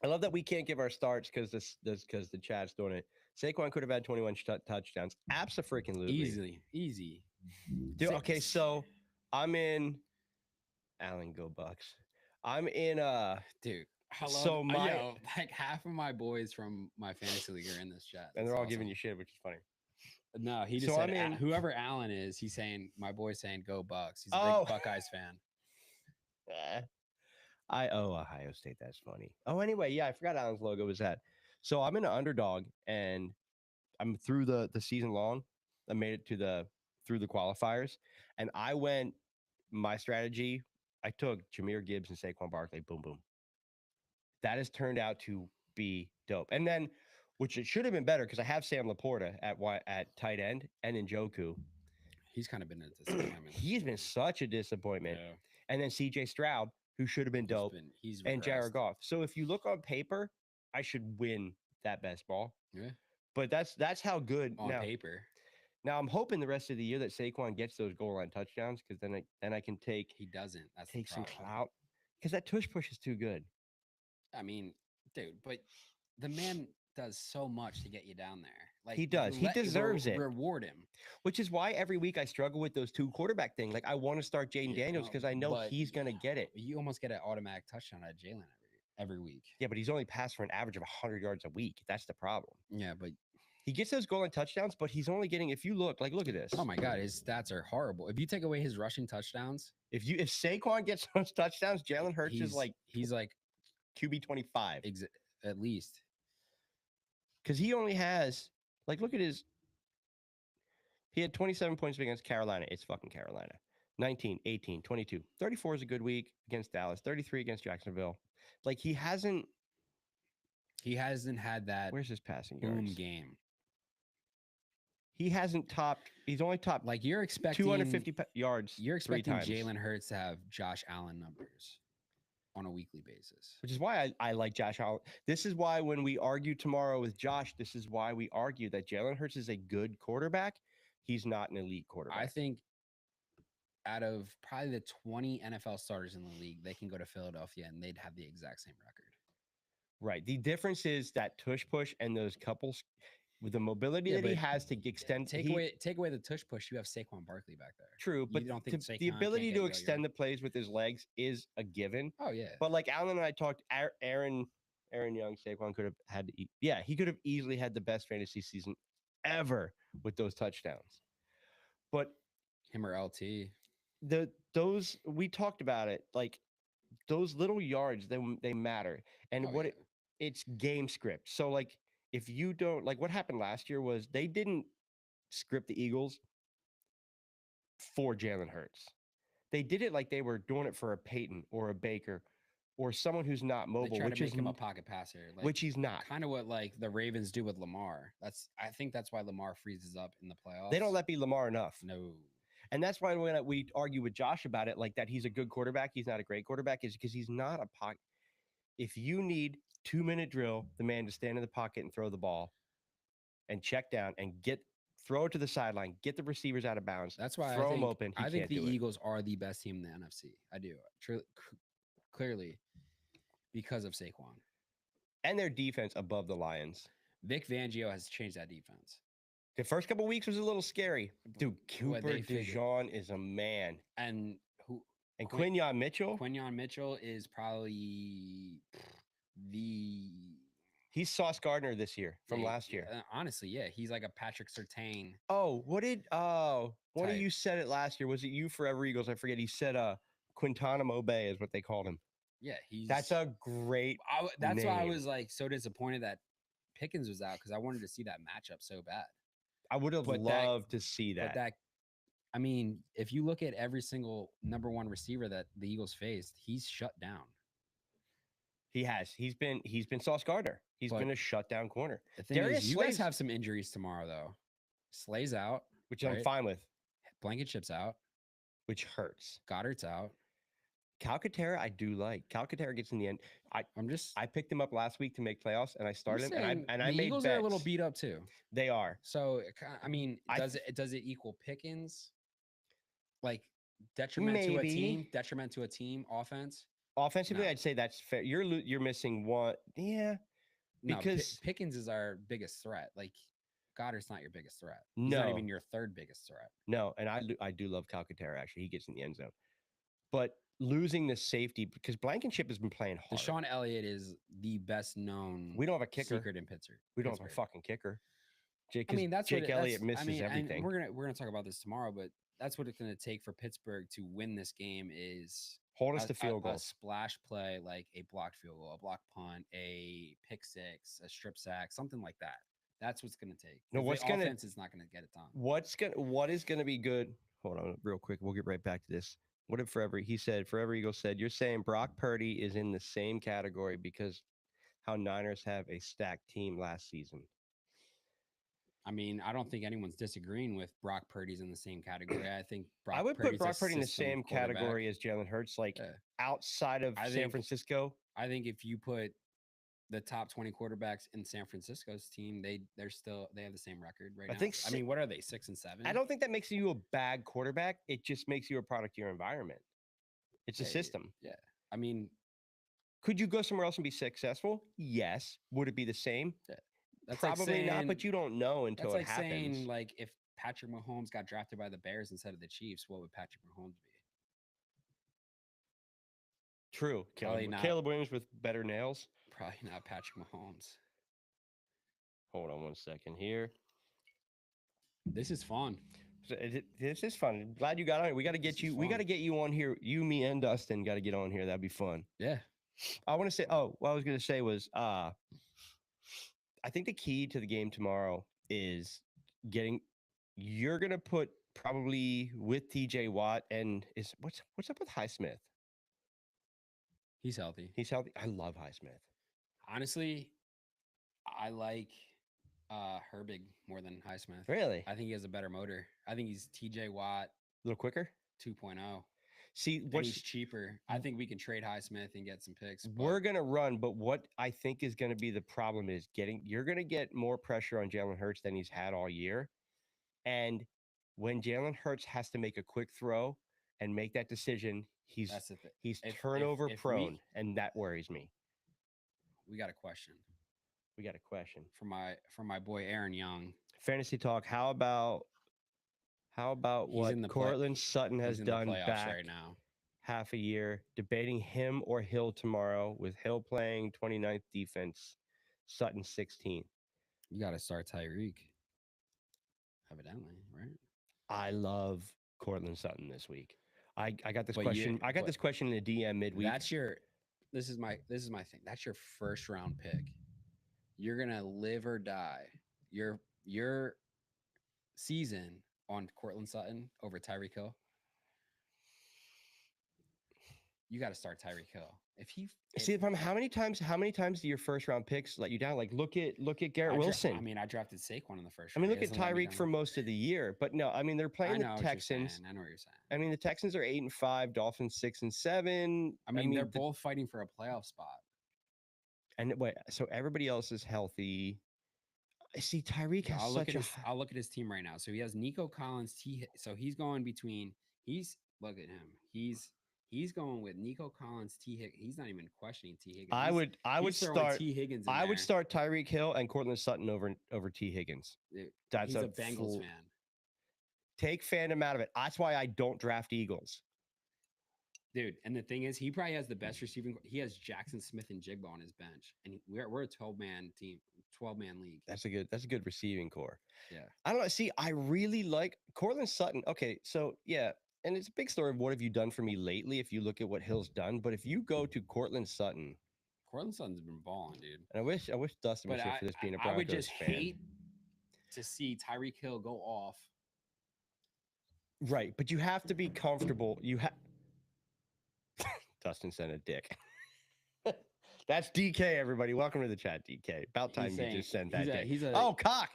I love that we can't give our starts because the chat's doing it. Saquon could have had 21 touchdowns. Absolutely. Easy. Dude, okay, so I'm in Allen, go Bucks. I'm in Dude. So like half of my boys from my fantasy league are in this chat. and they're That's all awesome. giving you shit, which is funny. No, he just So said I'm in- whoever Allen is, he's saying my boy's saying go Bucks. He's a Oh. big Buckeyes fan. I owe Ohio State. That's funny. Oh, anyway, yeah, I forgot Allen's logo was that. So I'm in an underdog, and I'm through the season long. I made it through the qualifiers, and I went my strategy. I took Jahmyr Gibbs and Saquon Barkley. Boom, boom. That has turned out to be dope. And then, which it should have been better because I have Sam Laporta at tight end and Njoku. He's kind of been a disappointment. He's been such a disappointment. Yeah. And then CJ Stroud, who should have been dope, He's and Jared regressed. Goff. So if you look on paper, I should win that best ball. Yeah. But that's how good On now. paper. Now I'm hoping the rest of the year that Saquon gets those goal line touchdowns because then I can take He doesn't. That's the some problem. clout because that tush push is too good. I mean, dude, but the man does so much to get you down there. Like He does. He deserves it. Reward him. Which is why every week I struggle with those two quarterback thing. Like I want to start Jaden Yeah, Daniels because I know but he's gonna get it. You almost get an automatic touchdown at Jalen every week. Yeah, but he's only passed for an average of 100 yards a week. That's the problem. Yeah, but He gets those goal line touchdowns, but he's only getting. If you look at this. oh my god, his stats are horrible. If you take away his rushing touchdowns, If Saquon gets those touchdowns, Jalen Hurts is like he's like QB 25 at least. because he only has look at his. He had 27 points against Carolina. It's fucking Carolina. 19, 18, 22. 34 is a good week against Dallas. 33 against Jacksonville. Like he hasn't had that Where's his passing boom yards? game. He hasn't topped. He's only topped Like you're expecting 250 yards. You're three expecting times. Jalen Hurts to have Josh Allen numbers on a weekly basis. Which is why I like Josh Allen. This is why when we argue tomorrow with Josh, this is why we argue that Jalen Hurts is a good quarterback. He's not an elite quarterback. I think out of probably the 20 NFL starters in the league, they can go to Philadelphia and they'd have the exact same record. Right. The difference is that tush push and those couples with the mobility Yeah, that he but has to extend. Take away the tush push. You have Saquon Barkley back there. True, but don't think the Saquon ability can't to get extend the plays with his legs is a given. Oh yeah. But like Alan and I talked, Aaron Young, Saquon could have had to eat. Yeah, he could have easily had the best fantasy season ever with those touchdowns. But Him or LT. those we talked about it, like those little yards, they matter. And Oh, yeah. it's game script. So like if you don't like what happened last year was they didn't script the Eagles for Jalen Hurts. They did it like they were doing it for a Peyton or a Baker or someone who's not They mobile, try which to make is him a pocket passer, like, which he's not. kind of what like the Ravens do with Lamar. I think that's why Lamar freezes up in the playoffs. They don't let be Lamar enough. No. And that's why when we argue with Josh about it, like that he's a good quarterback, he's not a great quarterback, is because he's not a pocket. if you need 2-minute drill, the man to stand in the pocket and throw the ball and check down and throw it to the sideline, get the receivers out of bounds. That's why throw him open. He I think can't the do it. Eagles are the best team in the NFC. I do clearly because of Saquon. And their defense above the Lions. Vic Fangio has changed that defense. The first couple weeks was a little scary. Dude, What Cooper they figured. DeJean is a man. And Quinyon Mitchell? Quinyon Mitchell is probably He's Sauce Gardner this year from last year. Honestly, yeah. He's like a Patrick Surtain. Oh, one of you said it last year. Was it you, Forever Eagles? I forget. He said Quintanamo Bay is what they called him. Yeah, that's a great that's name. why I was like so disappointed that Pickens was out because I wanted to see that matchup so bad. I would have loved to see that. But I mean, if you look at every single number one receiver that the Eagles faced, he's shut down. He has. He's been Sauce Gardner. He's been a shutdown corner. The thing is, you guys have some injuries tomorrow, though. Slay's out, which I'm fine with. Blankenship's out, which hurts. Goddard's out. Calcaterra, I do like. Calcaterra gets in the end. I picked him up last week to make playoffs, and I started him, and I made Eagles bets. are a little beat up too. They are. So I mean, does it equal Pickens? Like detriment to a team offense? Offensively, no. I'd say that's fair. You're missing one. Yeah. Because Pickens is our biggest threat. Like Goddard's not your biggest threat. He's not even your third biggest threat. No, and I do love Calcaterra. Actually, he gets in the end zone. But losing the safety because Blankenship has been playing hard. Deshaun Elliott is the best known. We don't have a kicker. Secret in Pittsburgh. We don't have a fucking kicker. Jake Elliott misses everything. And we're gonna talk about this tomorrow, but that's what it's gonna take for Pittsburgh to win this game is hold us to field goal, a splash play like a blocked field goal, a blocked punt, a pick six, a strip sack, something like that. That's what's gonna take. No, offense is not gonna get it done. What is gonna be good? Hold on, real quick. We'll get right back to this. What did Forever Eagles said, you're saying Brock Purdy is in the same category because how Niners have a stacked team last season. I mean, I don't think anyone's disagreeing with Brock Purdy's in the same category. I think I would put Brock Purdy in the same category as Jalen Hurts, outside of San Francisco. I think if you put the top 20 quarterbacks in San Francisco's team, they have the same record right now. I mean, what are they, 6-7? I don't think that makes you a bad quarterback. It just makes you a product of your environment. It's a system. Yeah. I mean, could you go somewhere else and be successful? Yes. Would it be the same? Yeah. That's probably not, but you don't know until it happens. Saying, like, if Patrick Mahomes got drafted by the Bears instead of the Chiefs, what would Patrick Mahomes be? True. Caleb Williams with better nails. Probably not Patrick Mahomes. Hold on one second here. This is fun. This is fun. Glad you got on here. We got to get you. We got to get you on here. You, me, and Dustin got to get on here. That'd be fun. Yeah. I want to say. Oh, what I was going to say was, I think the key to the game tomorrow is getting. You're going to put probably with TJ Watt and what's up with Highsmith? He's healthy. I love Highsmith. Honestly, I like Herbig more than Highsmith. Really? I think he has a better motor. I think he's TJ Watt. A little quicker? 2.0. See, he's cheaper. I think we can trade Highsmith and get some picks. We're going to run, but what I think is going to be the problem is you're going to get more pressure on Jalen Hurts than he's had all year. And when Jalen Hurts has to make a quick throw and make that decision, he's turnover prone, and that worries me. We got a question. From my boy Aaron Young. Fantasy talk. How about what Courtland Sutton has done back right now? Half a year, debating him or Hill tomorrow, with Hill playing 29th defense, Sutton 16th. You got to start Tyreek. Evidently, right? I love Courtland Sutton this week. I got this question. I got this question in the DM midweek. This is my thing. That's your first round pick. You're gonna live or die your season on Courtland Sutton over Tyreek Hill. You got to start Tyreek Hill. How many times do your first round picks let you down? Like look at Garrett Wilson. I drafted Saquon in the first round. I mean, look at Tyreek for most of the year. But no, I mean they're playing the Texans. I know what you're saying. I mean the Texans are 8-5, Dolphins 6-7. I mean they're both fighting for a playoff spot. And wait, so everybody else is healthy. I see Tyreek Yeah, has I'll look such at a his. I'll look at his team right now. So he has Nico Collins. So he's going between. Look at him. He's going with Nico Collins. Higgins. He's not even questioning T Higgins. I would He's throwing start T Higgins in I would there. start Tyreek Hill and Cortland Sutton over T Higgins. Dude, That's he's a Bengals full- fan. Take fandom out of it. That's why I don't draft Eagles. Dude, and the thing is, he probably has the best receiving. He has Jackson Smith and Jigba on his bench, and we're a 12-man team, 12-man league. That's a good receiving core. Yeah, I don't know. See, I really like Cortland Sutton. Okay, so yeah, and it's a big story of what have you done for me lately if you look at what Hill's done. But if you go to Cortland Sutton, Cortland Sutton's been balling, dude. and I wish Dustin was But here for this being a I Broncos would just fan. hate to see Tyreek Hill go off. Right, but you have to be comfortable. You have Dustin sent a dick. That's DK, everybody. Welcome to the chat, DK. About time you just sent that dick. Oh, cock.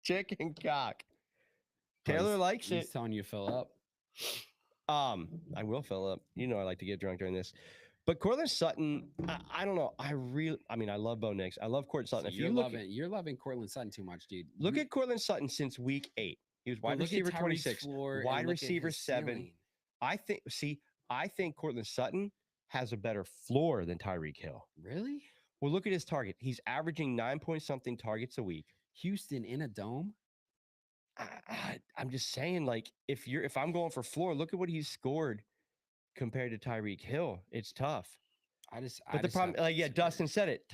Chicken cock. Taylor likes He's it. telling you to fill up. I will fill up. You know I like to get drunk during this. But Cortland Sutton, I don't know. I love Bo Nix. I love Cortland Sutton. So If you're loving Cortland Sutton too much, dude. look at Cortland Sutton since week 8. He was wide receiver 26, wide receiver 7. I think Cortland Sutton has a better floor than Tyreek Hill. Really? Well, look at his target. He's averaging 9-point-something targets a week. Houston in a dome? I'm just saying, like, if I'm going for floor, look at what he's scored compared to Tyreek Hill. It's tough. But the problem, Dustin said it.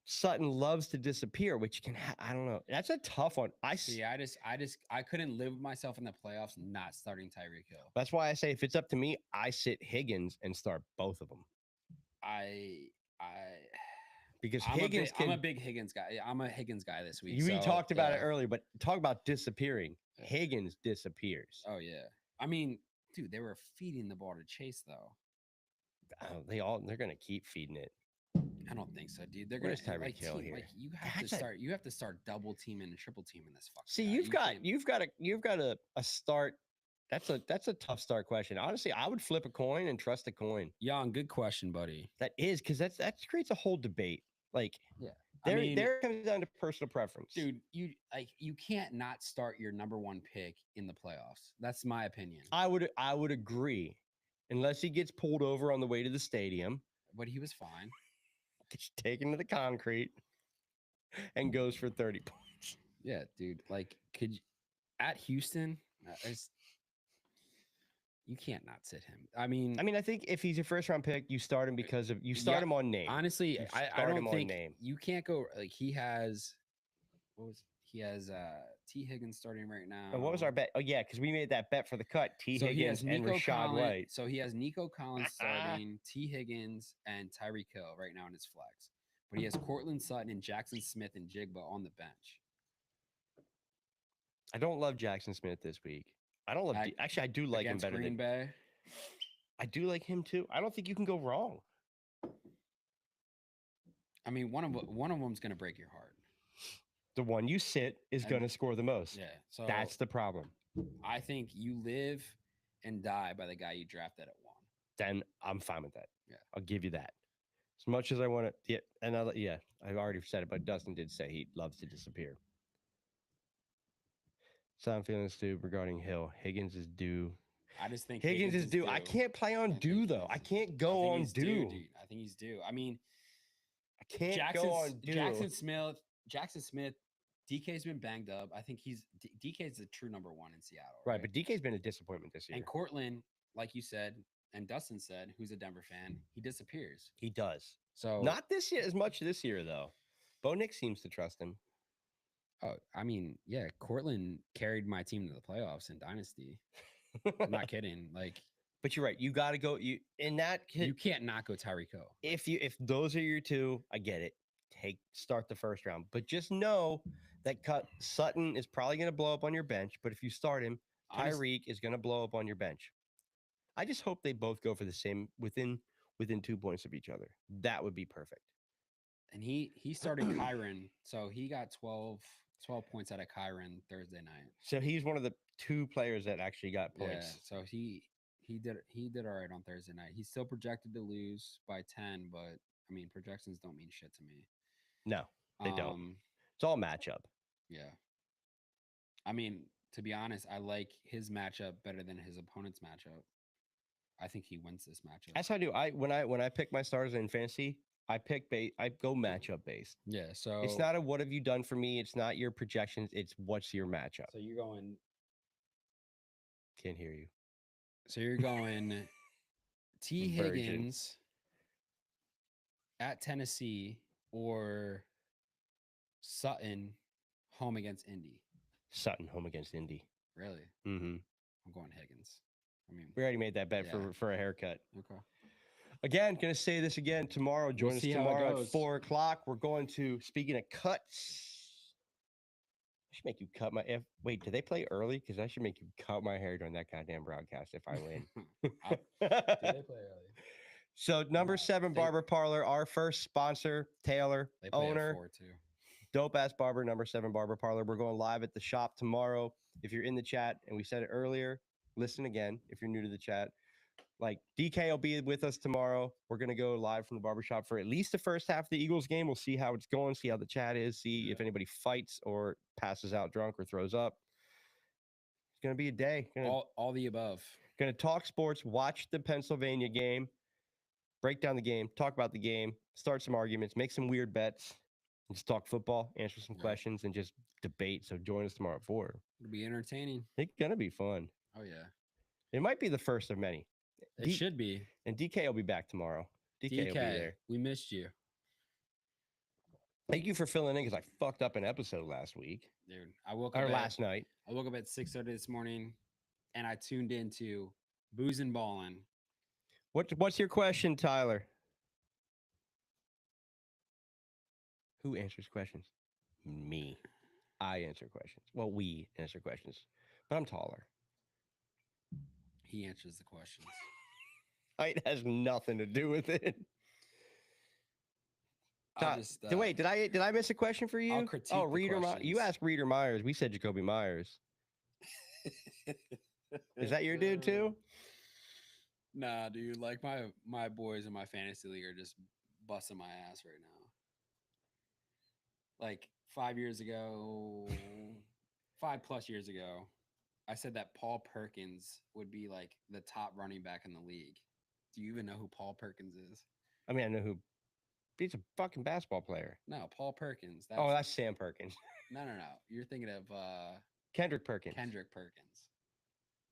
Sutton loves to disappear, which can I don't know. That's a tough one. I couldn't live with myself in the playoffs not starting Tyreek Hill. That's why I say if it's up to me, I sit Higgins and start both of them. Because I'm a big Higgins guy. I'm a Higgins guy this week. We talked about it earlier, but talk about disappearing. Higgins disappears. Oh yeah. I mean, dude, they were feeding the ball to Chase though. They're gonna keep feeding it. I don't think so, dude. They're gonna Tyreek Hill here. Like, you have to start double teaming and triple teaming this fucking. See, guy. you've got a start. That's a tough start question. Honestly, I would flip a coin and trust a coin. Jan, good question, buddy. That is because that creates a whole debate. Like, yeah, there comes down to personal preference, dude. You can't not start your number 1 pick in the playoffs. That's my opinion. I would agree, unless he gets pulled over on the way to the stadium. But he was fine. Gets taken to the concrete and goes for 30 points. Yeah, dude. Like, at Houston, you can't not sit him. I mean, I think if he's your first round pick, you start him because of him on name. Honestly, I don't think you can't go like he has. T Higgins starting right now. And what was our bet? Oh yeah, because we made that bet for the cut. Higgins and Rachaad White. So he has Nico Collins starting, T Higgins and Tyreek Hill right now in his flex. But he has Cortland Sutton and Jackson Smith and Jigba on the bench. I don't love Jackson Smith this week. I don't love. Actually, I do like him better Green Bay. I do like him too. I don't think you can go wrong. I mean, one of them's going to break your heart. The one you sit is going to score the most. Yeah. So that's the problem. I think you live and die by the guy you drafted at 1. Then I'm fine with that. Yeah. I'll give you that. As much as I want to. Yeah. I've already said it, but Dustin did say he loves to disappear. So I'm feeling stupid regarding Hill. Higgins is due. I just think Higgins is due. I can't play on due though. I can't go on due. I think he's due. I mean, I can't go on due. Jackson Smith, DK's been banged up. I think DK's the true number 1 in Seattle. Right, but DK's been a disappointment this year. And Cortland, like you said, and Dustin said, who's a Denver fan, he disappears. He does. So not this year as much this year though. Bo Nix seems to trust him. Oh, I mean, yeah, Cortland carried my team to the playoffs in Dynasty. I'm not kidding. Like, but you're right. You got to go. You can't not go Tyreek Hill. If those are your two, I get it. Start the first round, but just know that Sutton is probably going to blow up on your bench. But if you start him, Tyreek is going to blow up on your bench. I just hope they both go for the same within 2 points of each other. That would be perfect. And he started Kyron, so he got 12 points out of Kyron Thursday night. So he's one of the 2 players that actually got points. Yeah, so he he did all right on Thursday night. He's still projected to lose by 10, but I mean projections don't mean shit to me. No, they don't. Um, It's all matchup. yeah. I mean, to be honest, I like his matchup better than his opponent's matchup. I think he wins this matchup. That's how I do. When I pick my stars in fantasy, I go matchup based. Yeah, so It's not a what have you done for me. It's not your projections. It's what's your matchup. so you're going Can't hear you. so you're going T Virgin. Higgins at Tennessee or Sutton home against Indy. Sutton home against Indy. Really? Mm-hmm. I'm going Higgins. I mean, We already made that bet Yeah. for a haircut. okay. Again, gonna say this again tomorrow. Join We'll us see how it tomorrow at goes. 4:00. We're going to, speaking of cuts, I should make you cut my. Wait, do they play early? Because I should make you cut my hair during that goddamn broadcast if I win. Do they play early? So number No, 7 they- Barber Parlor, our first sponsor, Taylor, They play owner, at 4 too. dope ass barber, number 7 Barber Parlor. We're going live at the shop tomorrow. If you're in the chat, and we said it earlier, listen again. If you're new to the chat, like DK will be with us tomorrow. We're gonna go live from the barbershop for at least the first half of the Eagles game. We'll see how it's going, see how the chat is, see if anybody fights or passes out drunk or throws up. It's gonna be a day. All the above. Gonna talk sports, watch the Pennsylvania game, break down the game, talk about the game, start some arguments, make some weird bets, and just talk football, answer some Yeah. questions, and just debate. So join us tomorrow at 4. It'll be entertaining. It's gonna be fun. Oh yeah. It might be the first of many. It D- should be. And DK will be back tomorrow. DK will be there. we missed you. Thank you for filling in because I fucked up an episode last week Dude. I woke or up last night. I woke up at 6:30 this morning and I tuned into Booze and Ballin'. What's your question, Tyler? Who answers questions? Me. I answer questions. Well, we answer questions, but I'm taller. He answers the questions. Height has nothing to do with it. I'll Ty- just, Wait, did I miss a question for you? critique Oh, the Reader. You questions. asked Reader Myers. We said Jacoby Myers. Is that your dude too? Nah, dude. Like my boys in my fantasy league are just busting my ass right now. Like 5 years ago, 5+ years ago, I said that Paul Perkins would be like the top running back in the league. Do you even know who Paul Perkins is? I mean, I know who. He's a fucking basketball player. No, Paul Perkins. Oh, that's Sam Perkins. no. You're thinking of Kendrick Perkins. Kendrick Perkins.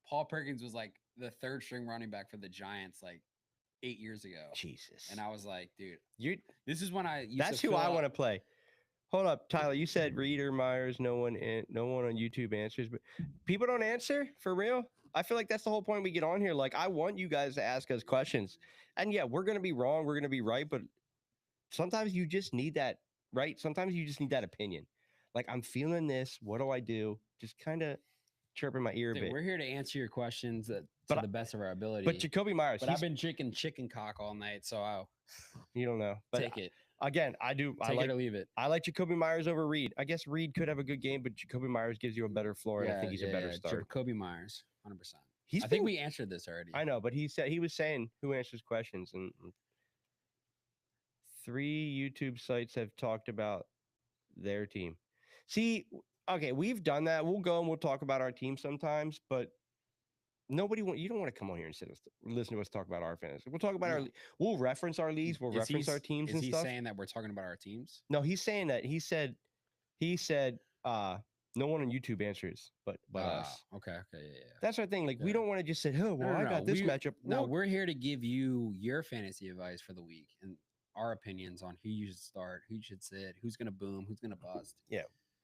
Paul Perkins was like the third string running back for the Giants like 8 years ago. Jesus. And I was like, dude, You. this is when I used That's to who fill I out- want to play. Hold up, Tyler. You said Reader Myers. No one on YouTube answers, but people don't answer for real. I feel like that's the whole point we get on here. Like, I want you guys to ask us questions, and yeah, we're gonna be wrong, we're gonna be right, but sometimes you just need that, right? Sometimes you just need that opinion. Like, I'm feeling this. What do I do? Just kind of chirp in my ear a Dude, bit. we're here to answer your questions to But the best of our ability. But Jacoby Myers, But I've been drinking chicken cock all night, so I'll you don't know. But take it. again, I do. I Take like it or leave it. I like Jacoby Myers over Reed. I guess Reed could have a good game, but Jacoby Myers gives you a better floor, and I think he's a better start. Jacoby Myers, 100%. He's I think been- we answered this already. I know, but he was saying who answers questions, and 3 YouTube sites have talked about their team. See, okay, we've done that. We'll go and we'll talk about our team sometimes, but you don't want to come on here and listen to us talk about our fantasy. We'll talk about No. we'll reference our leagues, we'll reference our teams Is and he stuff. saying that we're talking about our teams? No, he's saying that he said no one on YouTube answers but us. Okay, yeah. That's our thing. Like, we Yeah. don't want to just say, oh, well, I got this matchup. No, Well, we're here to give you your fantasy advice for the week and our opinions on who you should start, who you should sit, who's gonna boom, who's gonna bust.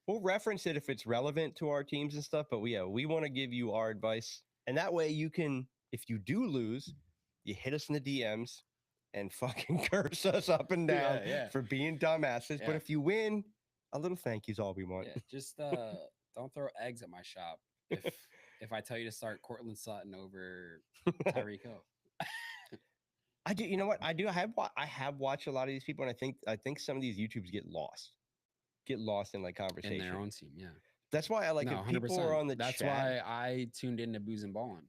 we'll reference it if it's relevant to our teams and stuff. But we want to give you our advice. And that way you can, if you do lose, you hit us in the DMs and fucking curse us up and down Yeah. for being dumbasses. But Yeah. if you win, a little thank you's all we want. Yeah, just don't throw eggs at my shop if I tell you to start Cortland Sutton over Tyreek Hill. I do. You know what? I do. I have watched a lot of these people, and I think some of these YouTubes get lost in like In conversation. their own team, yeah. That's why I like No, if people are on the That's chat. why I tuned into Booze and Ballin'.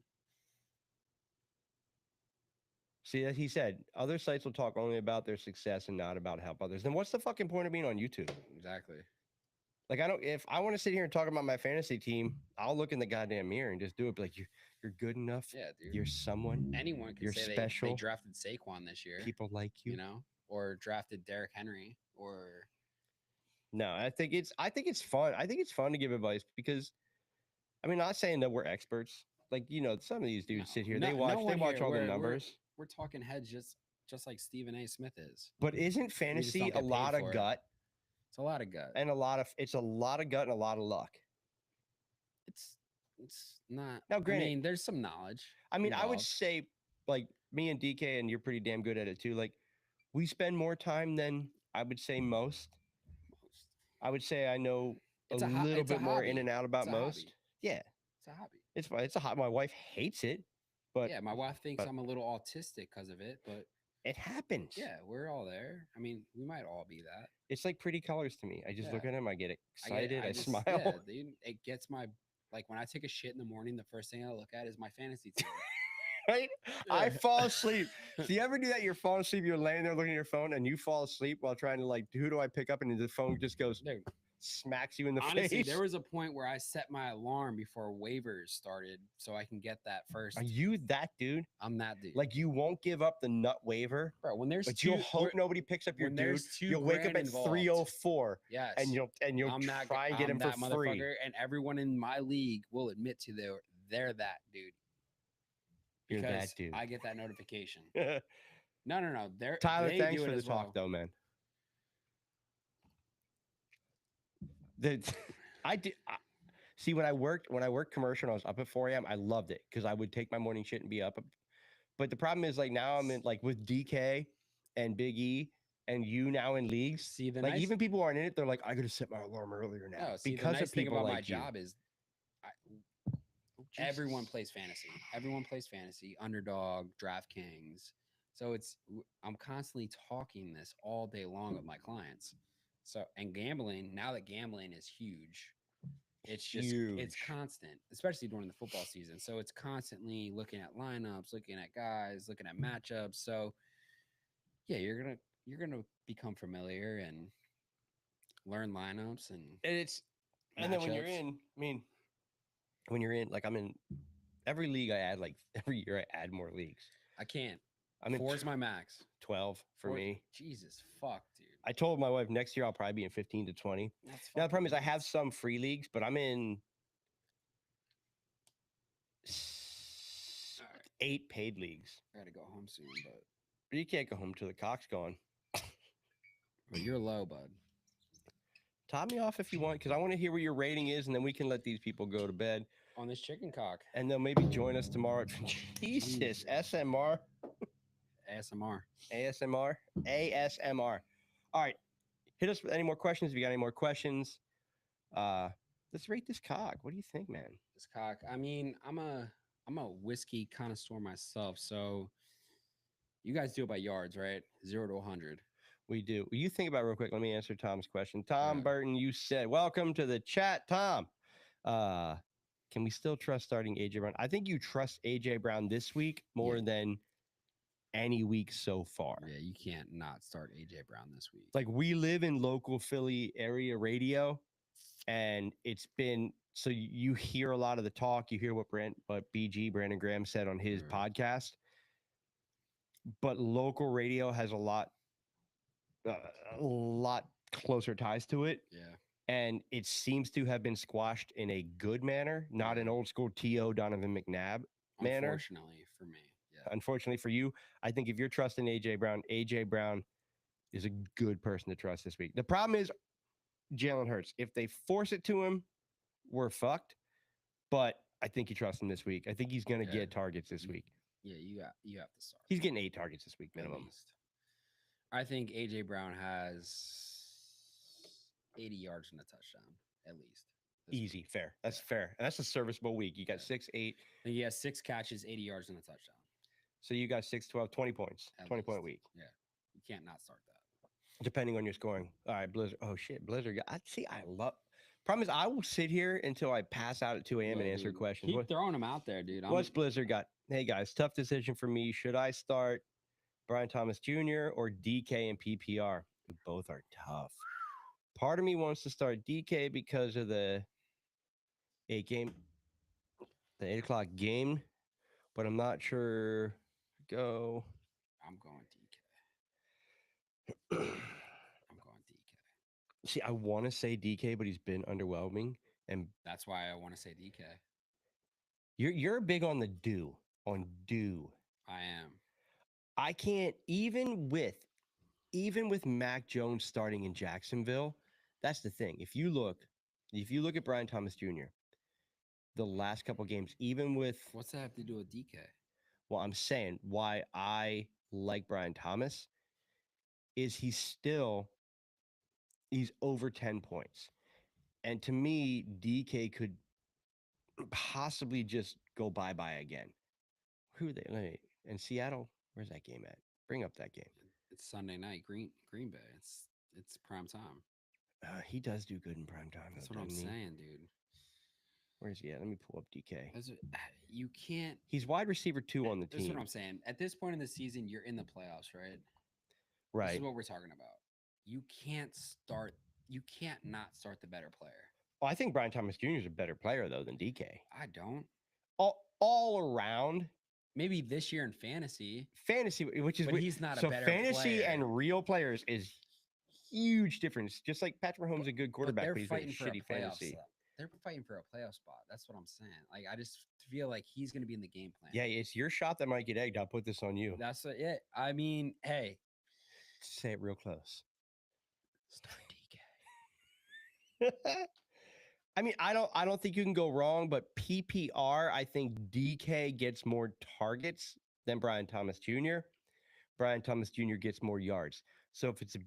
See, as he said, other sites will talk only about their success and not about help others. Then what's the fucking point of being on YouTube? Exactly. Like, I don't. If I want to sit here and talk about my fantasy team, I'll look in the goddamn mirror and just do it. Be like, you're good enough. Yeah, dude. You're someone. Anyone can You're say special. they drafted Saquon this year. People like you. You know, or drafted Derrick Henry, or No, I think it's fun. I think it's fun to give advice because, I mean, not saying that we're experts. Like, some of these dudes sit here, they watch all the numbers. We're talking heads just like Stephen A. Smith is. But isn't fantasy get a paid lot of for it. gut It's a lot of gut. and it's a lot of gut and a lot of luck? It's not. Now, granted, I mean, there's some knowledge. I would involved. say, like, me and DK, and you're pretty damn good at it too. Like, we spend more time than I would say most. I would say I know It's a a ho- little it's a bit more in hobby. and out about It's a most. hobby. Yeah, It's a hobby. it's fine. It's a hobby. My wife hates it, but Yeah, my wife thinks but- I'm a little autistic because of it, but it happens. yeah, we're all there. I mean, we might all be that. It's like pretty colors to me. I just look Yeah. at them, I get excited, I just- smile. Yeah, dude, it gets my like when I take a shit in the morning, the first thing I look at is my fantasy team. Right? I Yeah. fall asleep. Do you ever do that? You're falling asleep, you're laying there looking at your phone, and you fall asleep while trying to like, who do I pick up? And the phone just goes, Dude, smacks you in the honestly, face. there was a point where I set my alarm before waivers started so I can get that first. Are you that dude? I'm that dude. Like, you won't give up the nut waiver, bro, when there's but two, you'll hope nobody picks up your when dude. there's two You'll wake up grand at involved. 3:04 yes, and you'll I'm that, try and get I'm him that for free. motherfucker, and everyone in my league will admit to they're that dude. You're that Because dude. I get that notification. No. Tyler, they thanks do for it the as talk, well. though, man. See, when I worked commercial and I was up at 4 a.m., I loved it because I would take my morning shit and be up. But the problem is, like, now I'm in like with DK and Big E and you now in leagues. See, the Like, nice, even people who aren't in it, they're like, I gotta set my alarm earlier now no, see, because the nice of thing people about like my you. job is everyone plays fantasy. Everyone plays fantasy, underdog, DraftKings. So I'm constantly talking this all day long with my clients. So, and gambling, now that gambling is huge, it's just it's Huge. constant, especially during the football season. So it's constantly looking at lineups, looking at guys, looking at matchups. So yeah, you're gonna become familiar and learn lineups and And then when you're matchups. in, I mean, when you're in, like, I'm in every league I add, like every year I add more leagues. I can't. I'm in Four's my max. 12 for Four- me. Jesus fuck, dude. I told my wife next year I'll probably be in 15 to 20. That's Now the problem is I fucking have nuts. some free leagues, but I'm in All right, 8 paid leagues. I gotta go home soon, but You can't go home till the cock's gone. you're low, bud. Top me off if you want, because I want to hear what your rating is, and then we can let these people go to bed, On this chicken cock. and they'll maybe join us tomorrow. Jesus, SMR, ASMR. ASMR, ASMR. All right, hit us with any more questions if you got any more questions. Let's rate this cock. What do you think, man? This cock. I mean, I'm a whiskey connoisseur myself, so you guys do it by yards, right? 0 to 100. We do. Will you think about it real quick? Let me answer Tom's question. Tom Yeah. Burton, you said, welcome to the chat, Tom. Can we still trust starting AJ Brown? I think you trust AJ Brown this week more than any week so far. Yeah, you can't not start AJ Brown this week. Like, we live in local Philly area radio, and it's been so you hear a lot of the talk. You hear what Brandon Graham said on his Right. podcast. But local radio has a lot closer ties to it, Yeah. and it seems to have been squashed in a good manner, not an old school T.O. Donovan McNabb manner. Unfortunately for me. Yeah. Unfortunately for you, I think if you're trusting AJ Brown is a good person to trust this week. The problem is Jalen Hurts. If they force it to him, we're fucked. But I think you trust him this week. I think he's going to Yeah. get targets this week. Yeah, you have to start. He's getting 8 targets this week at minimum. least. I think AJ Brown has 80 yards and a touchdown at least. this week. Easy, fair. That's fair. And that's a serviceable week. You got Yeah. 6, 8. I think he has 6 catches, 80 yards and a touchdown. So you got 6, 12, 20 points. At 20-point least. week, You can't not start that. depending on your scoring. All right, Blizzard. Oh, shit. Blizzard. I love. Problem is, I will sit here until I pass out at 2 a.m. and Yeah, answer dude, questions. Keep What, throwing them out there, dude. what's Blizzard got? Hey, guys, tough decision for me. Should I start Brian Thomas Jr. or DK and PPR. Both are tough. Part of me wants to start DK because of the 8 o'clock game, but I'm not sure. Go. I'm going DK. I'm going DK. See, I want to say DK, but he's been underwhelming, and That's why I want to say DK. you're big on the do. I am. I can't even with Mac Jones starting in Jacksonville. That's the thing. If you look at Brian Thomas Jr., the last couple games, even with What's that have to do with DK? well, I'm saying why I like Brian Thomas is he's over 10 points. And to me, DK could possibly just go bye-bye again. Who are they? In Seattle? Where's that game at? Bring up that game. It's Sunday night, Green Bay. It's prime time. He does do good in prime time. That's what I'm saying, dude. Where's he at? Let me pull up DK. You can't. He's wide receiver 2 on the team. That's what I'm saying. At this point in the season, you're in the playoffs, right? Right. This is what we're talking about. You can't not start the better player. Well, I think Brian Thomas Jr. is a better player though than DK. I don't. All around. Maybe this year in fantasy, which is but he's not so a better fantasy player. and real players is huge difference. Just like Patrick Mahomes is a good quarterback, but he's really shitty fantasy. They're fighting for a playoff spot. That's what I'm saying. Like I just feel like he's going to be in the game plan. Yeah, it's your shot that might get egged. I'll put this on you. That's it. I mean, hey, say it real close. Start DK. I mean, I don't think you can go wrong, but PPR, I think DK gets more targets than Brian Thomas Jr. Brian Thomas Jr. gets more yards. So if it's a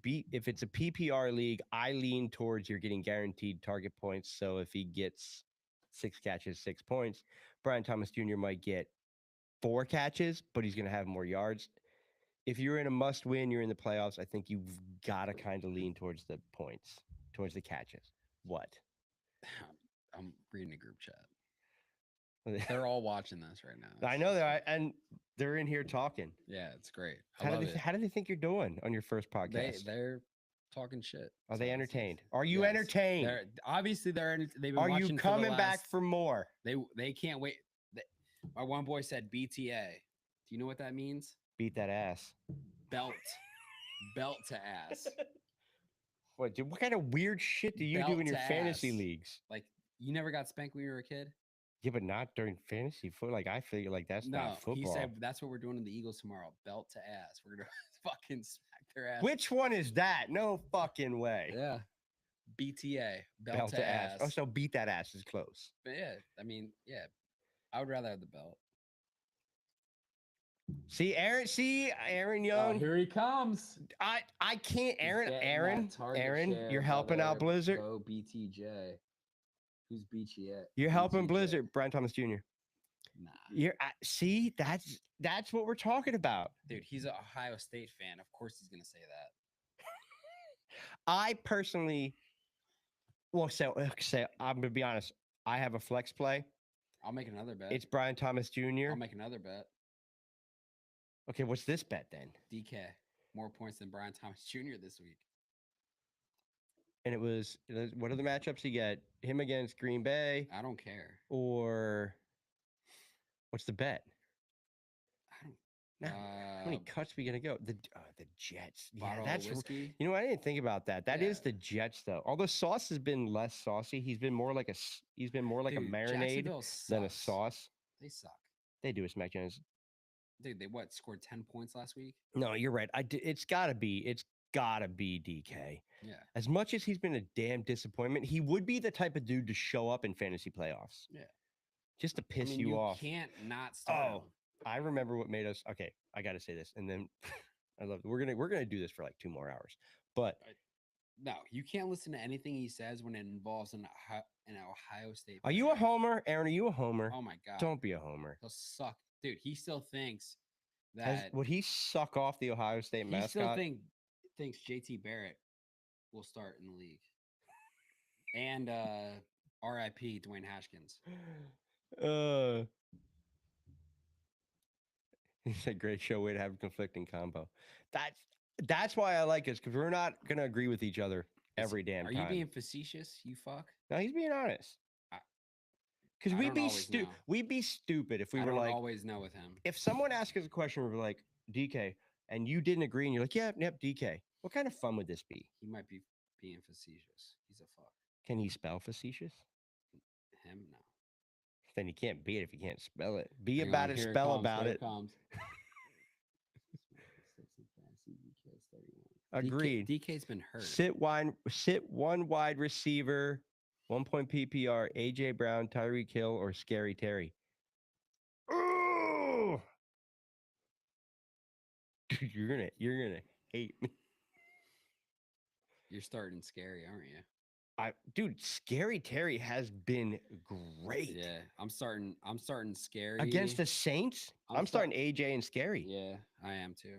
PPR league, I lean towards you're getting guaranteed target points. So if he gets 6 catches, 6 points, Brian Thomas Jr. might get 4 catches, but he's going to have more yards. If you're in a must win, you're in the playoffs, I think you've got to kind of lean towards the points, towards the catches. What? I'm reading a group chat. They're all watching this right now. I know and they're in here talking. Yeah, it's great. How do they think you're doing on your first podcast? They're talking shit. Are they entertained? Are you entertained? Obviously, they've been Are watching you coming back for more? They can't wait. My one boy said BTA. Do you know what that means? Beat that ass. Belt to ass. What, dude? What kind of weird shit do you do in your fantasy leagues? Like, you never got spanked when you were a kid? Yeah, but not during fantasy football. Like, I figure like that's not football. He said that's what we're doing in the Eagles tomorrow. Belt to ass. We're gonna fucking smack their ass. Which one is that? No fucking way. Yeah. BTA. Belt to ass. Oh, so beat that ass is close. But yeah, I mean, yeah. I would rather have the belt. See Aaron Young. Oh, here he comes. I can't. Aaron, you're helping out Blizzard. Oh, BTJ. Who's BTJ? You're helping Blizzard, Brian Thomas Jr. Nah. See, that's what we're talking about. Dude, he's an Ohio State fan. Of course he's gonna say that. I personally I'm gonna be honest. I have a flex play. I'll make another bet. It's Brian Thomas Jr. I'll make another bet. Okay, what's this bet then? DK. More points than Brian Thomas Jr. this week. And what are the matchups you get? Him against Green Bay? I don't care. Or what's the bet? I don't how many cuts we gonna go? The Jets. Yeah, that's whiskey. You know, I didn't think about that. That is the Jets, though. Although sauce has been less saucy, he's been more like a marinade than a sauce. They suck. They do. It's Mac Jones. Dude, they scored 10 points last week? No, you're right. It's gotta be DK. Yeah. As much as he's been a damn disappointment, he would be the type of dude to show up in fantasy playoffs. Yeah. Just to piss you off. You can't not start him. I remember what made us. Okay, I got to say this, and then I love it. We're gonna do this for like 2 more hours. But no, you can't listen to anything he says when it involves an Ohio State player. Are you a homer, Aaron? Are you a homer? Oh my god! Don't be a homer. He'll suck, dude. He still thinks that would he suck off the Ohio State mascot? He still thinks JT Barrett will start in the league, and R.I.P. Dwayne Haskins. It's a great show way to have a conflicting combo. That's that's why I like us because we're not gonna agree with each other every damn Are time. you being facetious? You fuck. No, he's being honest. I, Because I we'd don't be always know. we'd be stupid if we I were don't like, always know with him. if someone asked us a question, we were like, DK, and you didn't agree, and you're like, yeah, yep, DK. What kind of fun would this be? He might be being facetious. He's a fuck. Can he spell facetious? Him no. Then you can't be it if you can't spell it. Be Hang about on, it, here spell comes, about here it. comes. Agreed. DK's been hurt. Sit one wide receiver, 1 point PPR, AJ Brown, Tyreek Hill, or Scary Terry. Oh, dude, you're gonna hate me. You're starting scary, aren't you? Dude, Scary Terry has been great. Yeah, I'm starting scary Against the Saints. I'm starting AJ and Scary. Yeah, I am too.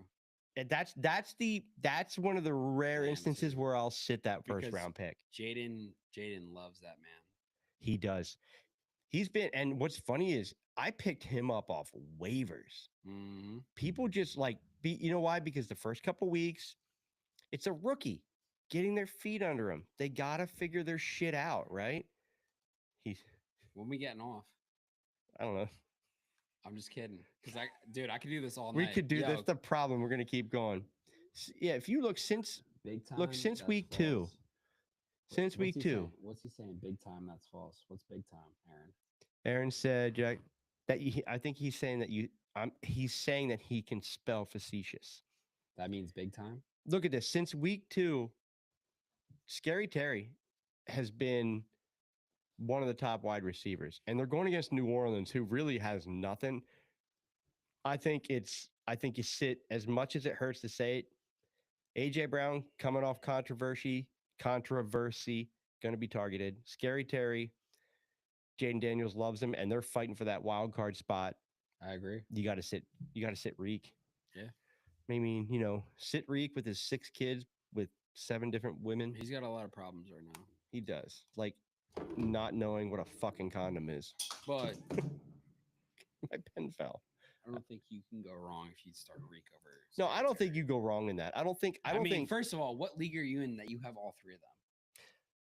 And that's one of the rare I am instances too. where I'll sit that first Because round pick. Jaden loves that man. He does. He's been, and what's funny is I picked him up off waivers. Mm-hmm. People just like you know why? Because the first couple weeks, it's a rookie getting their feet under him. They gotta figure their shit out, right? He's When we getting off? I don't know. I'm just kidding. Because I could do this all We night. could do this. The problem. We're gonna keep going. Yeah, if you look since big time. since that's week two. false. Since week two. Saying? What's he saying? Big time, that's false. What's big time, Aaron? Aaron said, Jack, that I think he's saying that he's saying that he can spell facetious. That means big time? Look at this. Since week 2, Scary Terry has been one of the top wide receivers. And they're going against New Orleans, who really has nothing. I think you sit, as much as it hurts to say it, AJ Brown coming off controversy, going to be targeted. Scary Terry, Jaden Daniels loves him, and they're fighting for that wild card spot. I agree. You got to sit Reek. Yeah. I mean, sit Reek with his 6 kids with 7 different women. He's got a lot of problems right now. He does. Like not knowing what a fucking condom is. But my pen fell. I don't think you can go wrong if you start Reek over. No, I don't think you go wrong in that. I don't think. First of all, what league are you in that you have all 3 of them?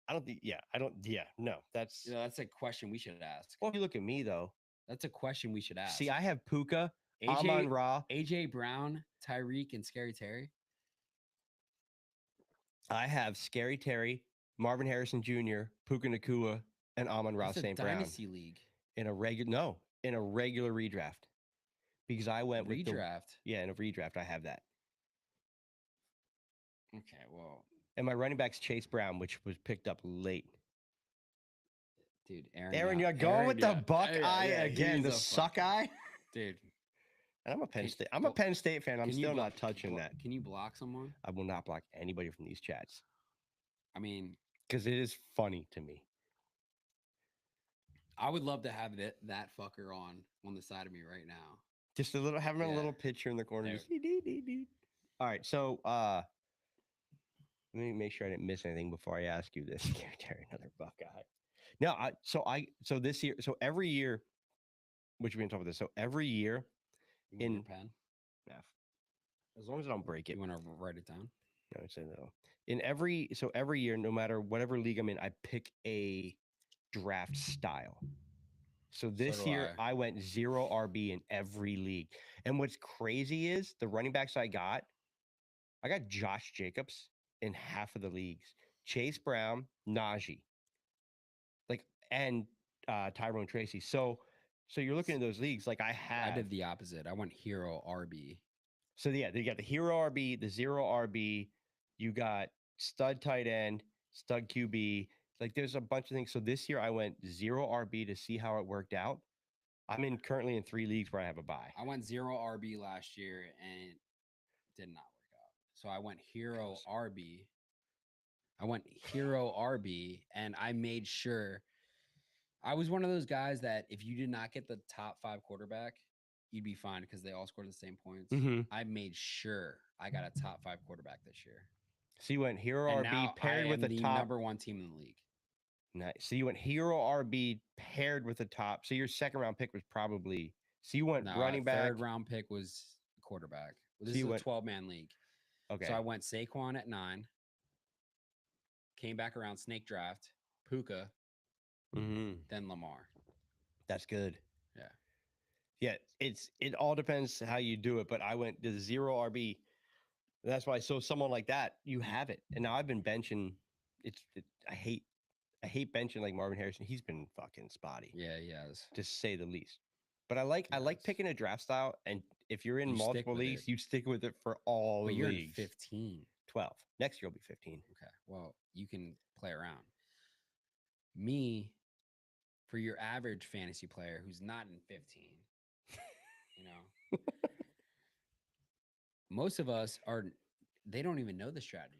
I don't think. Yeah, I don't. Yeah, no. That's. That's a question we should ask. Well, if you look at me though, that's a question we should ask. See, I have Puka, Amon-Ra, AJ Brown, Tyreek, and Scary Terry. I have Scary Terry, Marvin Harrison Jr., Puka Nacua, and Amon-Ra St. Brown. Dynasty league. In a regular redraft. Because I went with redraft. In a redraft, I have that. Okay, well. And my running back's Chase Brown, which was picked up late. Dude, Aaron, you're going with the Buckeye again, the suck eye? Dude. And I'm a Penn State. I'm a Penn State fan. I'm still not touching that. Can you block someone? I will not block anybody from these chats. I mean, because it is funny to me. I would love to have that fucker on the side of me right now. Just a little, having a little picture in the corner. Just, all right, so let me make sure I didn't miss anything before I ask you this. Terry, another Buckeye. No, so this year, so every year, which we're gonna talk about this. So every year, in your pen, as long as I don't break it. You want to write it down? No, it's no. Every year, no matter whatever league I'm in, I pick a draft style. So this year I went 0 RB in every league. And what's crazy is the running backs I got Josh Jacobs in half of the leagues, Chase Brown, Najee, and Tyrone Tracy. So you're looking at those leagues. Like I did the opposite. I went hero RB. So yeah, you got the hero RB, the 0 RB. You got stud tight end, stud QB. Like there's a bunch of things. So this year I went 0 RB to see how it worked out. I'm currently in 3 leagues where I have a bye. I went 0 RB last year and it did not work out. So I went hero RB. And I made sure I was one of those guys that if you did not get the top 5 quarterback, you'd be fine because they all scored the same points. Mm-hmm. I made sure I got a top 5 quarterback this year. So you went hero RB paired with the top number 1 team in the league. Nice. So you went hero RB paired with the top. So your second round pick was probably. So you went running back. Third round pick was quarterback. So This you is a went- 12-man league. Okay. So I went Saquon at 9, came back around snake draft, Puka, then Lamar. That's good. Yeah. Yeah, it all depends how you do it, but I went to 0 RB. That's why. So someone like that, you have it. And now I've been benching. I hate benching like Marvin Harrison. He's been fucking spotty, Yeah, he has. to say the least. But I like Yes. picking a draft style, and if you're in You stick multiple with leagues, it. you stick with it for all But you're in leagues. 15. 12. Next year will be 15. Okay. Well, you can play around. Me, for your average fantasy player who's not in 15, you know, most of us they don't even know the strategies.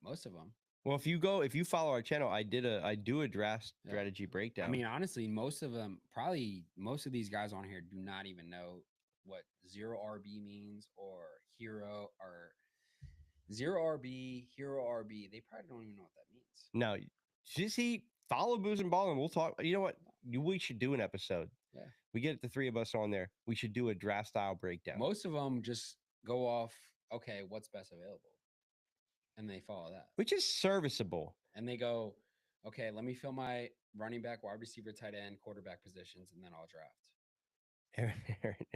Most of them. Well, if you follow our channel, I do a draft strategy breakdown. I mean, honestly, most of them, probably most of these guys on here do not even know what 0 RB means or hero or 0 RB, hero RB. They probably don't even know what that means. no, just follow Booze and Ball, and we'll talk. You know what? We should do an episode. Yeah. We get the three of us on there. We should do a draft style breakdown. Most of them just go off, okay, what's best available? And they follow that. Which is serviceable. And they go, okay, let me fill my running back, wide receiver, tight end, quarterback positions, and then I'll draft.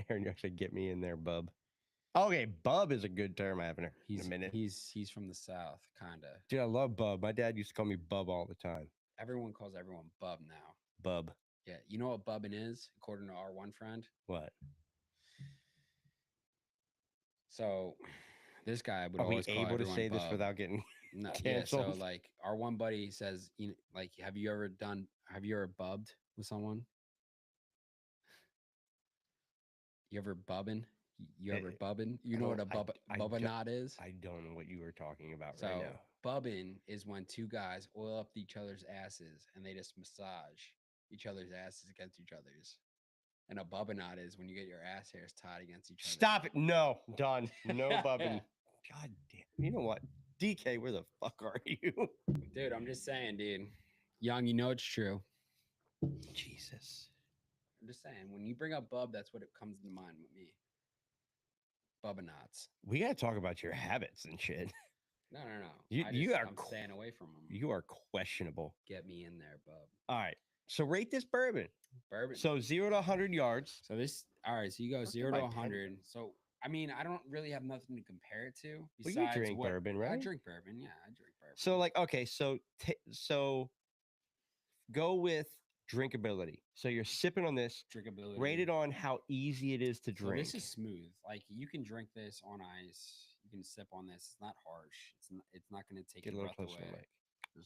Aaron, you actually get me in there, bub. Okay, bub is a good term, Abner. In a minute. He's from the South, kind of. Dude, I love bub. My dad used to call me bub all the time. Everyone calls everyone bub now. Bub. Yeah. You know what bubbing is, according to our one friend? What? So this guy would Are we always call able to everyone say this bub. without getting No, yeah, so canceled? like our one buddy says, you know, like, have you ever bubbed with someone? You ever bubbing? You ever bubbing? You I know what a don't- I bubba don't- knot is? I don't know what you were talking about So right now. bubbing is when two guys oil up each other's asses and they just massage each other's asses against each other's. And a bubba knot is when you get your ass hairs tied against each other. Stop it. No, done. No bubbing. God damn. You know what? DK, where the fuck are you? Dude, I'm just saying, dude. Young, you know it's true. Jesus. I'm just saying, when you bring up bub, that's what it comes to mind with me. Bubba knots. We got to talk about your habits and shit. No. I'm staying away from them. You are questionable. Get me in there, bub. All right. So rate this bourbon. Bourbon. So 0 to 100 yards. So this, all right. So you go Don't 0 give to my pen. 100. So I mean, I don't really have nothing to compare it to. Well, Besides you drink bourbon, I right? drink bourbon. Yeah, I drink bourbon. So like, okay, so go with drinkability. So you're sipping on this, drinkability. rated on how easy it is to So drink. this is smooth. Like you can drink this on ice. You can sip on this. It's not harsh. It's not going to take Get a your little breath closer to the away. mic.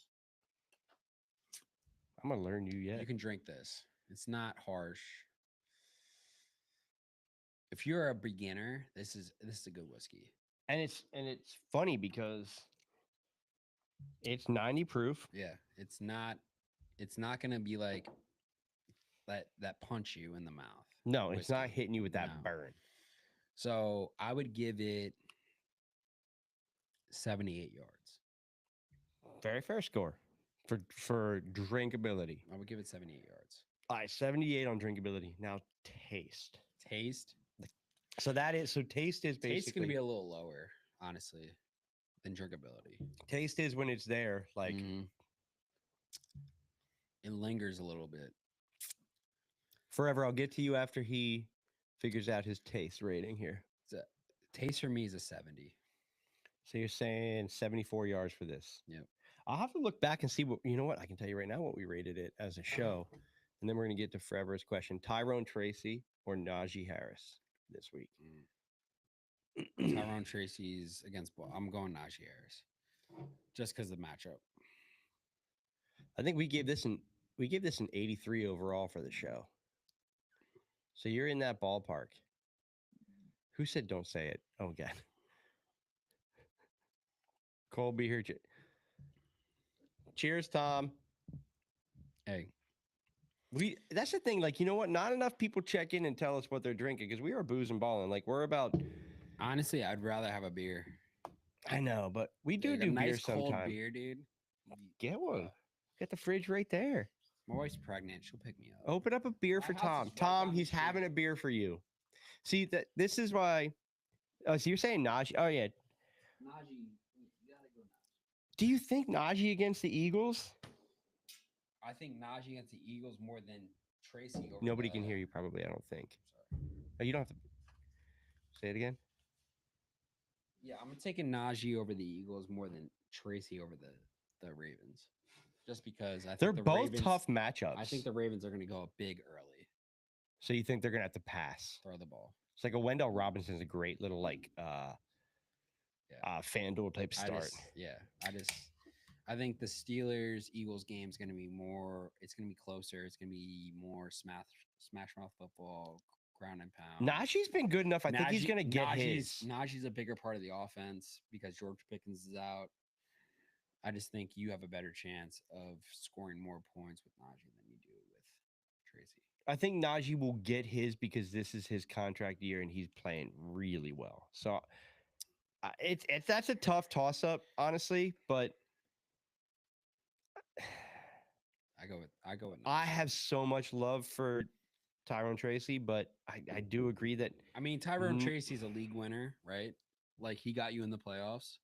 I'm gonna learn you yet. You can drink this. It's not harsh. If you're a beginner, this is a good whiskey. And it's funny because it's 90 proof. Yeah, it's not going to be like that punch you in the mouth. No, it's not whiskey. hitting you with that No. burn. So I would give it 78 yards. Very fair score for drinkability. I would give it 78 yards. All right, 78 on drinkability. Now taste. Taste. So taste is Taste is going basically to be a little lower, honestly, than drinkability. taste is when it's there. Like Mhm. It lingers a little bit. forever, I'll get to you after he figures out his taste rating here. Taste for me is a 70. So you're saying 74 yards for this? Yep. I'll have to look back and see what you know. What I can tell you right now what we rated it as a show, and then we're gonna get to Forever's question: Tyrone Tracy or Najee Harris this week. Tyrone Tracy's against Ball. I'm going Najee Harris, just because of the matchup. I think we gave this an 83 overall for the show. So you're in that ballpark. Who said don't say it? Oh God. Cole, be here. Cheers, Tom. Hey, That's the thing. Like, you know what? Not enough people check in and tell us what they're drinking because we are booze and balling. Like, we're about. honestly, I'd rather have a beer. I know, but we do Like a do beer nice cold sometime. beer, dude. Get one. Got the fridge right there. My wife's pregnant. She'll pick me up. Open up a beer My for house Tom. is right Tom, down the he's having street. a beer for you. See that this is why Oh, so you're saying Najee? Oh yeah. Najee, you gotta go Najee. Do you think Najee against the Eagles? I think Najee against the Eagles more than Tracy over Nobody the. can hear you. Probably. I don't think. Sorry. Oh, you don't have to say it again. Yeah, I'm taking Najee over the Eagles more than Tracy over the Ravens, just because I think They're the both Ravens, tough matchups. I think the Ravens are going to go up big early, So you think they're gonna have to pass? throw the ball. It's like a Wendell Robinson's a great little like Yeah. FanDuel type start. I think the Steelers Eagles game is going to be more. It's going to be closer. It's going to be more smash mouth football, ground and pound. Najee's been good enough. I think he's gonna get his. Najee's a bigger part of the offense because George Pickens is out. I just think you have a better chance of scoring more points with Najee than you do with Tracy. I think Najee will get his because this is his contract year and he's playing really well. So it's that's a tough toss up, honestly. But I go with. I Najee. have so much love for Tyrone Tracy, but I do agree that I mean, Tyrone Mm. Tracy's a league winner, right? Like he got you in the playoffs.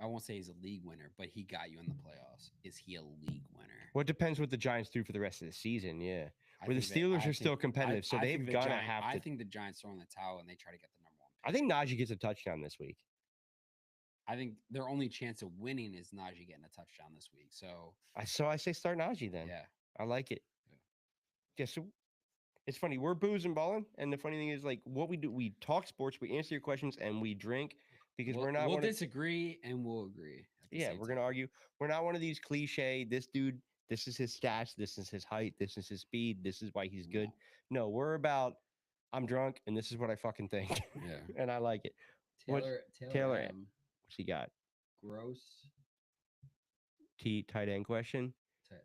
I won't say he's a league winner, but he got you in the playoffs. Is he a league winner? well, it depends what the Giants do for the rest of the season. Yeah, I where the think they- Steelers I are still think- competitive, so I they've think the gonna Giant- have to. I think the Giants throw in the towel and they try to get the number one. I think Najee gets a touchdown this week. I think their only chance of winning is Najee getting a touchdown this week. So I say start Najee then. yeah, I like it. Yeah. Yeah, so it's funny. We're boozing balling, and the funny thing is, like, what we do, we talk sports, we answer your questions, and we drink because we're not. We'll one of- disagree and we'll agree. At the yeah, same we're gonna time. argue. We're not one of these cliche. This dude, this is his stats. This is his height. This is his speed. This is why he's good. No, we're about. I'm drunk, and this is what I fucking think, Yeah. and I like it. What's- Taylor M. What's he got? Gross. Tight end question. uh,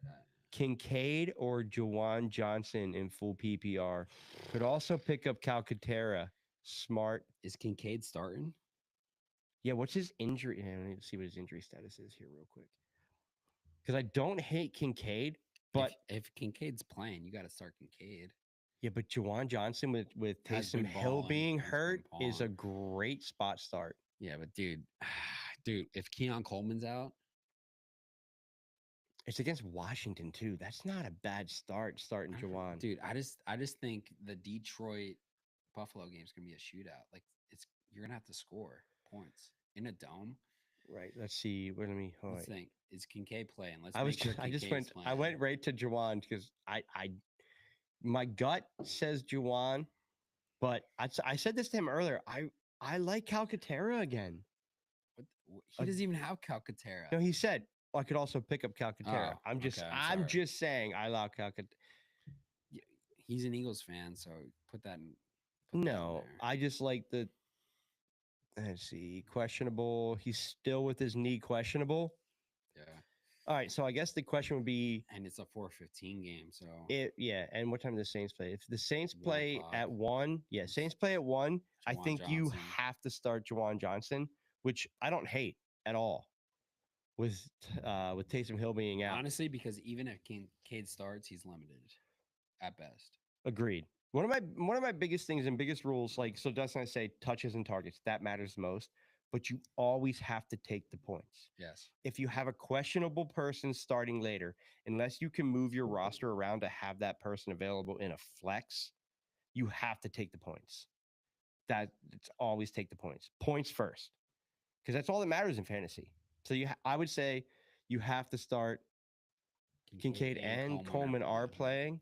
Kincaid or Jawan Johnson in full PPR could also pick up Calcaterra. Smart. Is Kincaid starting? Yeah, what's his injury? I need to see what his injury status is here real quick. Because I don't hate Kincaid, but if Kincaid's playing, you got to start Kincaid. yeah, but Jawan Johnson with Has Taysom been Hill balling. being He's been hurt is a balling. great spot start. Yeah, but dude, if Keon Coleman's out, It's against Washington too. That's not a bad start starting Jawan. dude, I just think the Detroit Buffalo game is gonna be a shootout. Like you're gonna have to score points in a dome. Right. Let's see. Let me. Hold Let's on. think. Is Kincaid playing? Let's. I was. make sure I just Kincaid's went. I playing. went right to Jawan because my gut says Jawan, but I said this to him earlier. I like Calcaterra again. He doesn't even have Calcaterra. No, he said I could also pick up Calcaterra. Oh, I'm just. okay, I'm sorry. just saying I like Calcaterra. He's an Eagles fan, so put that in. Put that in No, there. I just like the. Let's see, questionable. He's still with his knee questionable. Yeah, All right, so I guess the question would be, and it's a 4:15 game, so yeah, and what time do the Saints play? If the Saints 1 play o'clock. at 1, yeah, Saints play at 1. I Jawan think you Johnson. have to start Jawan Johnson, which I don't hate at all. With Taysom Hill being out, honestly, because even if Kincaid starts, he's limited at best. agreed. One of my biggest things and biggest rules, like so, Dustin, I say touches and targets that matters most, but you always have to take the points. Yes. If you have a questionable person starting later, unless you can move your roster around to have that person available in a flex, you have to take the points. It's always take the points. Points first, because that's all that matters in fantasy. So I would say you have to start. Kincaid and Coleman are playing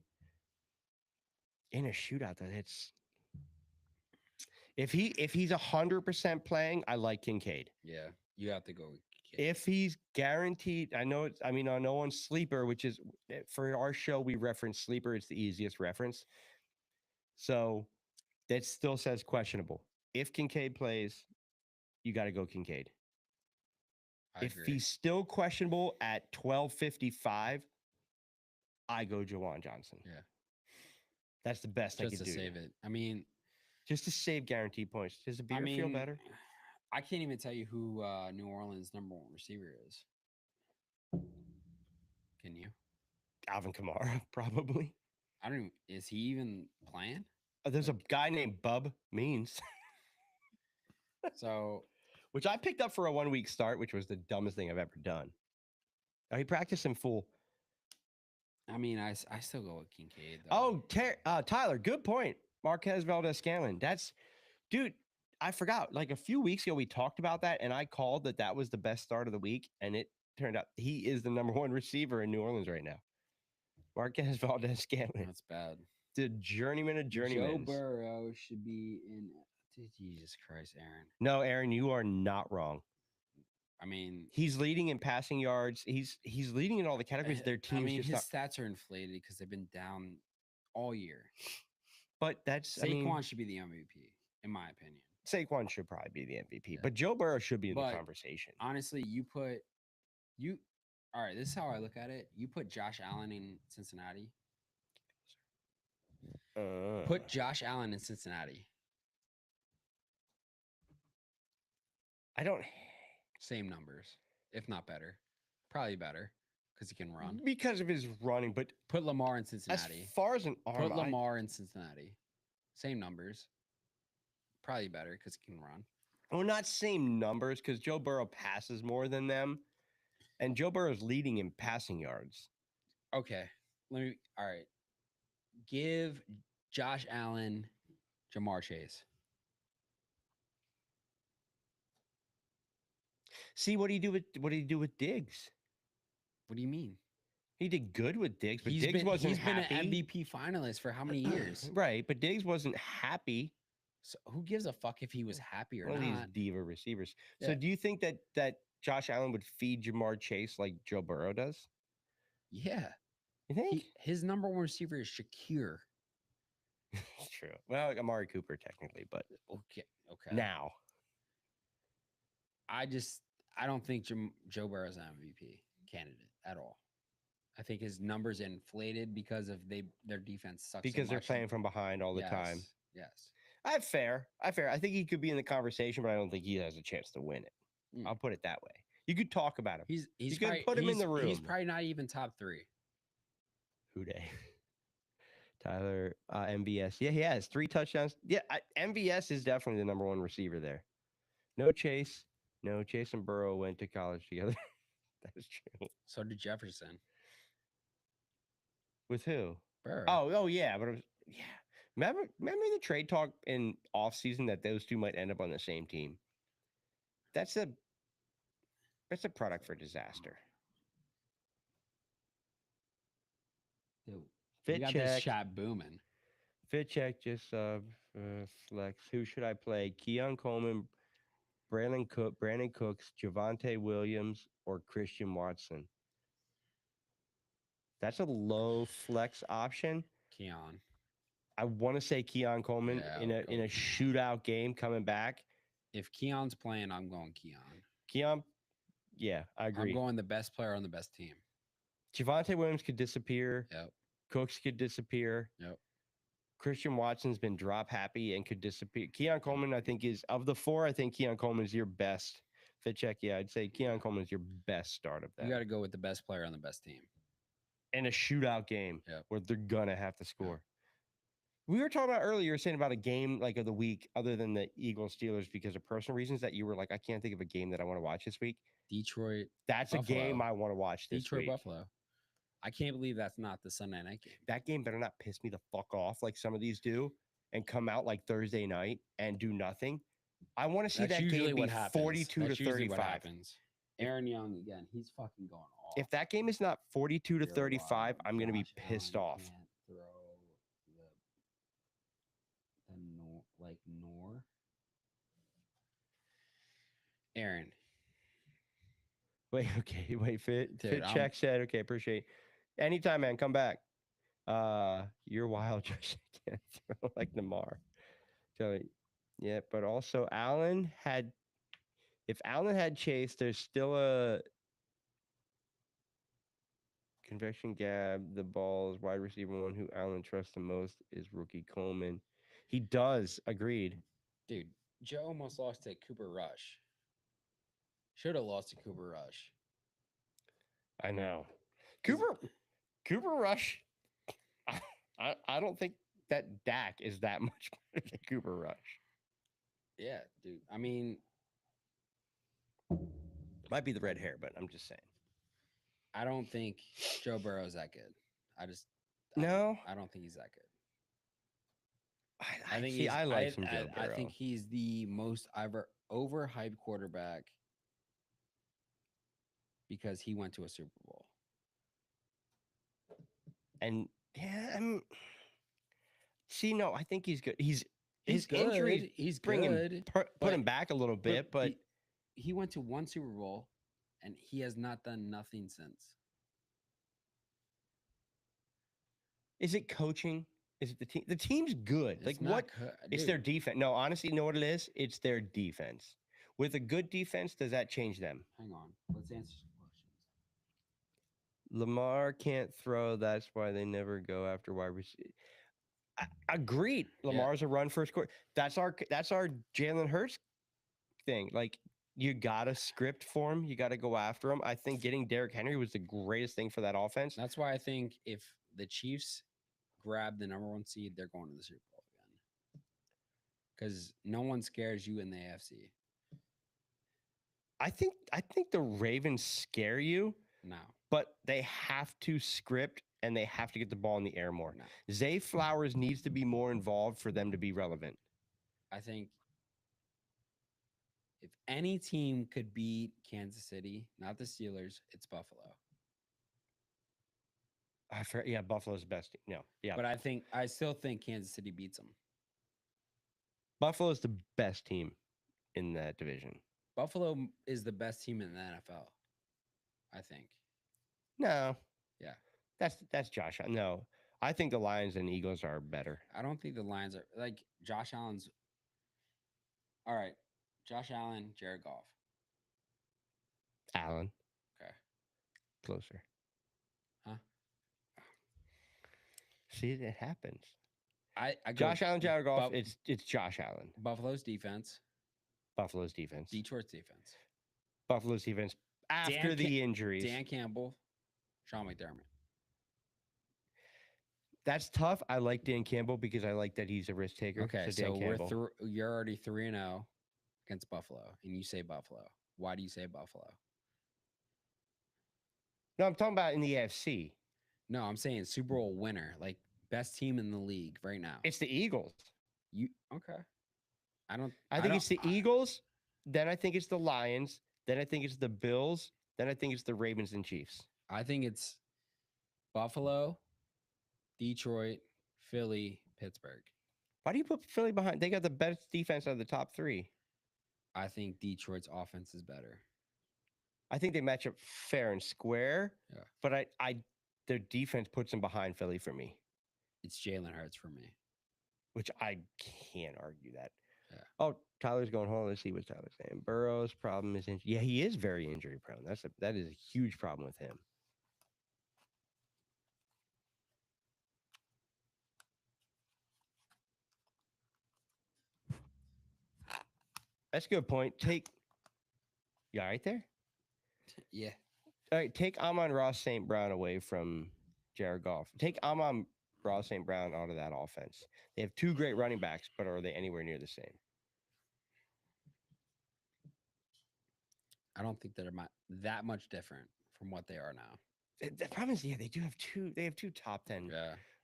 in a shootout. That it's if he's 100% playing, I like Kincaid. Yeah, you have to go with Kincaid. If he's guaranteed, I know on Sleeper, which is for our show, we reference Sleeper. It's the easiest reference. So that still says questionable. If Kincaid plays, you got to go Kincaid. I If agree. he's still questionable at 12:55, I go Jawan Johnson. Yeah. That's the best I just could to do. save it. I mean, Just to save guaranteed points. Does the beer I mean, feel better? I can't even tell you who New Orleans' number 1 receiver is. Can you? Alvin Kamara, probably. I don't even. Is he even playing? There's a guy named Bub Means. So Which I picked up for a 1 week start, which was the dumbest thing I've ever done. Oh, he practiced in full. I mean, I still go with Kincaid. Oh, Though. Tyler, good point. Marquez Valdez Scanlon. That's, dude, I forgot. Like a few weeks ago, we talked about that, and I called that was the best start of the week, and it turned out he is the number one receiver in New Orleans right now. Marquez Valdez Scanlon. That's bad. The journeyman of Joe journeymans. Burrow should be in. Jesus Christ, Aaron. No, Aaron, you are not wrong. I mean, he's leading in passing yards. He's leading in all the categories. Their team's I mean, just his not. stats are inflated because they've been down all year. But that's Saquon should be the MVP, in my opinion. Saquon should probably be the MVP, but Joe Burrow should be in the conversation. Honestly, all right, this is how I look at it. You put Josh Allen in Cincinnati. Put Josh Allen in Cincinnati. I don't. Same numbers, if not better. Probably better because he can run. Because of his running, but put Lamar in Cincinnati. As far as an arm, put Lamar in Cincinnati. Same numbers. Probably better because he can run. Well, not same numbers because Joe Burrow passes more than them, and Joe Burrow's leading in passing yards. Okay, all right. Give Josh Allen, Jamar Chase. See, what do you do with Diggs? What do you mean? He did good with Diggs, but Diggs wasn't happy. He's been an MVP finalist for how many years? Right, but Diggs wasn't happy. So who gives a fuck if he was happy or not? These diva receivers. Yeah. So do you think that Josh Allen would feed Jamar Chase like Joe Burrow does? Yeah. You think? His number one receiver is Shakir. True. Well, Amari Cooper technically, but okay. Now. I don't think Joe Burrow's an MVP candidate at all. I think his numbers inflated because of their defense sucks. Because they're playing from behind all the time. Yes. Fair. I think he could be in the conversation, but I don't think he has a chance to win it. I'll put it that way. You could talk about him. He's you could put him in the room. He's probably not even top 3. Who day? Tyler, MVS. Yeah, he has 3 touchdowns. Yeah, MVS is definitely the number one receiver there. No Chase. No, Chase and Burrow went to college together. That is true. So did Jefferson. With who? Burrow. Oh, yeah. But remember the trade talk in offseason that those two might end up on the same team? That's a product for disaster. Dude, Fit got check. This shot booming. Fit check just flex. Who should I play? Keon Coleman, Brandon Cooks, Javonte Williams, or Christian Watson? That's a low flex option. Keon. I want to say Keon Coleman in a shootout game coming back. If Keon's playing, I'm going Keon. Keon, yeah, I agree. I'm going the best player on the best team. Javonte Williams could disappear. Yep. Cooks could disappear. Yep. Christian Watson's been drop happy and could disappear. Keon Coleman, I think, is of the 4. I think Keon Coleman is your best fit check. Yeah, I'd say Keon Coleman is your best start of that. You got to go with the best player on the best team. In a shootout game where they're gonna have to score. We were talking about earlier, saying about a game like of the week, other than the Eagles Steelers, because of personal reasons that you were like, I can't think of a game that I want to watch this week. Detroit. That's Buffalo. A game I want to watch this Detroit week. Buffalo. I can't believe that's not the Sunday night game. That game better not piss me the fuck off like some of these do and come out like Thursday night and do nothing. I want to see that game be 42 to 35. Aaron Young again. He's fucking going off. If that game is not 42 to 35, I'm going to be pissed off. Throw Nor. Aaron. Wait, Fit check said, okay, appreciate. Anytime, man, come back. You're wild, Josh. I can't throw like Lamar. So, yeah, but also if Allen had Chase, there's still a convection gap. The ball's wide receiver one who Allen trusts the most is rookie Coleman. He does. Agreed. Dude, Joe almost lost to Cooper Rush. Should have lost to Cooper Rush. I know. Cooper Rush. I don't think that Dak is that much better than Cooper Rush. Yeah, dude. I mean, Might be the red hair, but I'm just saying. I don't think Joe Burrow's that good. I just, No, I don't think he's that good. I I think see. he's, I like some Joe I think Burrow, he's the most ever overhyped quarterback because he went to a Super Bowl. and yeah, see, no, I think he's good. He's His injuries good. He's bring him good. put him back a little bit, but he went to one Super Bowl, and he has not done nothing since. is it coaching? Is it the team? The team's good. It's Like not what? good. It's their defense. No, honestly, you know what it is? It's their defense. With a good defense, does that change them? Hang on. Let's answer some questions. Lamar can't throw. That's why they never go after wide receiver. Agreed. Yeah. Lamar's a run first quarter. That's our Jalen Hurts thing. Like you gotta script for him. You gotta go after him. I think getting Derrick Henry was the greatest thing for that offense. That's why I think if the Chiefs grab the number one seed, they're going to the Super Bowl again. Because no one scares you in the AFC. I think the Ravens scare you, No. but they have to script and they have to get the ball in the air more. No. Zay Flowers needs to be more involved for them to be relevant. I think if any team could beat Kansas City, not the Steelers, it's Buffalo. Yeah, Buffalo's the best team. No, yeah, But I still think Kansas City beats them. Buffalo's the best team in that division. Buffalo is the best team in the NFL, I think. No. Yeah. That's Josh. No. I think the Lions and Eagles are better. I don't think the Lions are like Josh Allen's. All right. Josh Allen, Jared Goff. Allen. Okay. Closer. Huh? See, it happens. I Josh Allen, Jared Goff. It's Josh Allen. Buffalo's defense. Buffalo's defense. Detroit's defense. Buffalo's defense after the injuries. Dan Campbell, Sean McDermott. That's tough. I like Dan Campbell because I like that he's a risk taker. Okay, so you're already 3-0 against Buffalo, and you say Buffalo. Why do you say Buffalo? No, I'm talking about in the AFC. No, I'm saying Super Bowl winner, like best team in the league right now. It's the Eagles. You okay? I think it's the Eagles. Then I think it's the Lions. Then I think it's the Bills. Then I think it's the Ravens and Chiefs. I think it's Buffalo, Detroit, Philly, Pittsburgh. Why do you put Philly behind? They got the best defense out of the top three. I think Detroit's offense is better. I think they match up fair and square. Yeah. But their defense puts them behind Philly for me. It's Jalen Hurts for me. Which I can't argue that. Yeah. Oh, Tyler's going home. Let's see what Tyler's saying. Burrow's problem is yeah, he is very injury prone. That is a huge problem with him. That's a good point. You all right there? Yeah. All right, take Amon-Ra St. Brown away from Jared Goff. Take Amon-Ra St. Brown out of that offense. They have two great running backs, but are they anywhere near the same? I don't think they're that much different from what they are now. The problem is, yeah, they have two top 10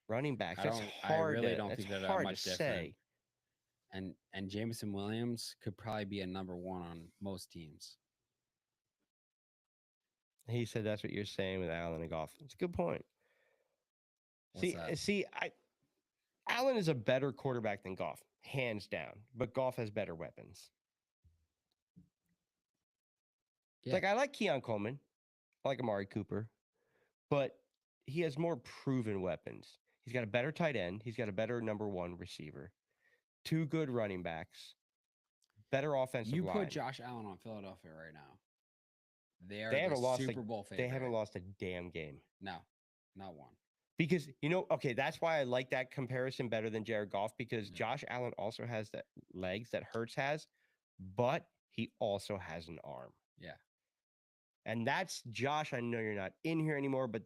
running backs. I really don't think they're that much different. And Jameson Williams could probably be a number one on most teams. He said that's what you're saying with Allen and Goff. It's a good point. Allen is a better quarterback than Goff, hands down. But Goff has better weapons. Yeah. Like I like Keon Coleman, I like Amari Cooper, but he has more proven weapons. He's got a better tight end. He's got a better number one receiver. Two good running backs. Better offensive line. You put Josh Allen on Philadelphia right now. They haven't lost Super Bowl favorite. They haven't lost a damn game. No, not one. Because, that's why I like that comparison better than Jared Goff, because Josh Allen also has the legs that Hurts has, but he also has an arm. Yeah. And that's Josh. I know you're not in here anymore, but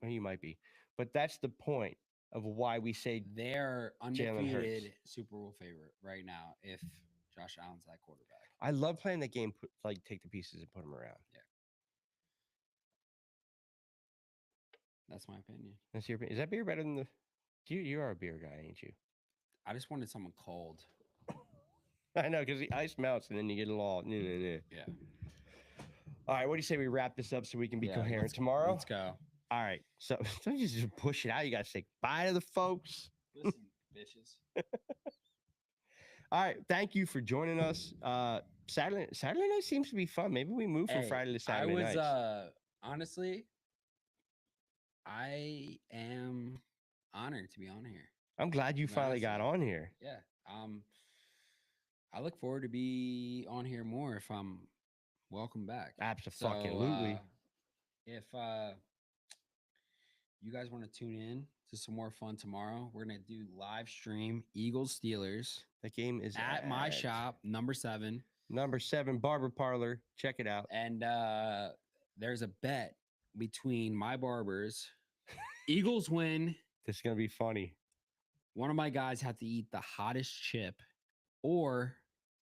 you might be. But that's the point of why we say they're undefeated Super Bowl favorite right now if Josh Allen's that quarterback. I love playing that game. Like take the pieces and put them around. That's my opinion. That's your. Is that beer better than the? You are a beer guy, ain't you? I just wanted someone cold. I know because the ice melts and then you get it all. Yeah. All right. What do you say we wrap this up so we can be Yeah, coherent tomorrow? Let's go. All right. So don't you just push it out. You got to say bye to the folks. Listen, bitches. All right. Thank you for joining us. Saturday night seems to be fun. Maybe we move from Hey, Friday to Saturday nights. Honestly, I am honored to be on here. I'm glad you finally got on here. Yeah. I look forward to be on here more if I'm welcome back. Absolutely. If you guys want to tune in to some more fun tomorrow, we're gonna do live stream Eagles Steelers. The game is at my shop, number 7. Number 7 Barber Parlor. Check it out. And there's a bet between my barbers. Eagles win. This is gonna be funny. One of my guys had to eat the hottest chip, or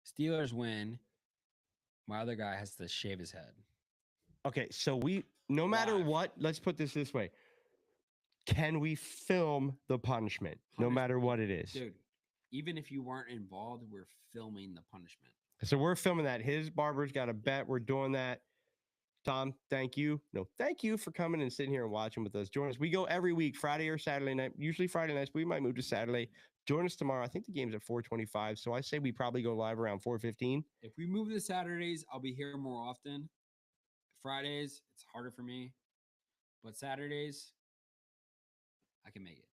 Steelers win. My other guy has to shave his head. Okay, so no matter Live. what, let's put this way. Can we film the punishment no matter what it is? Dude, even if you weren't involved, we're filming the punishment. So we're filming that. His barber's got a bet. We're doing that. Tom, thank you. No, thank you for coming and sitting here and watching with us. Join us. We go every week, Friday or Saturday night. Usually Friday nights. We might move to Saturday. Join us tomorrow. I think the game's at 4:25. So I say we probably go live around 4:15. If we move to Saturdays, I'll be here more often. Fridays, it's harder for me. But Saturdays, I can make it.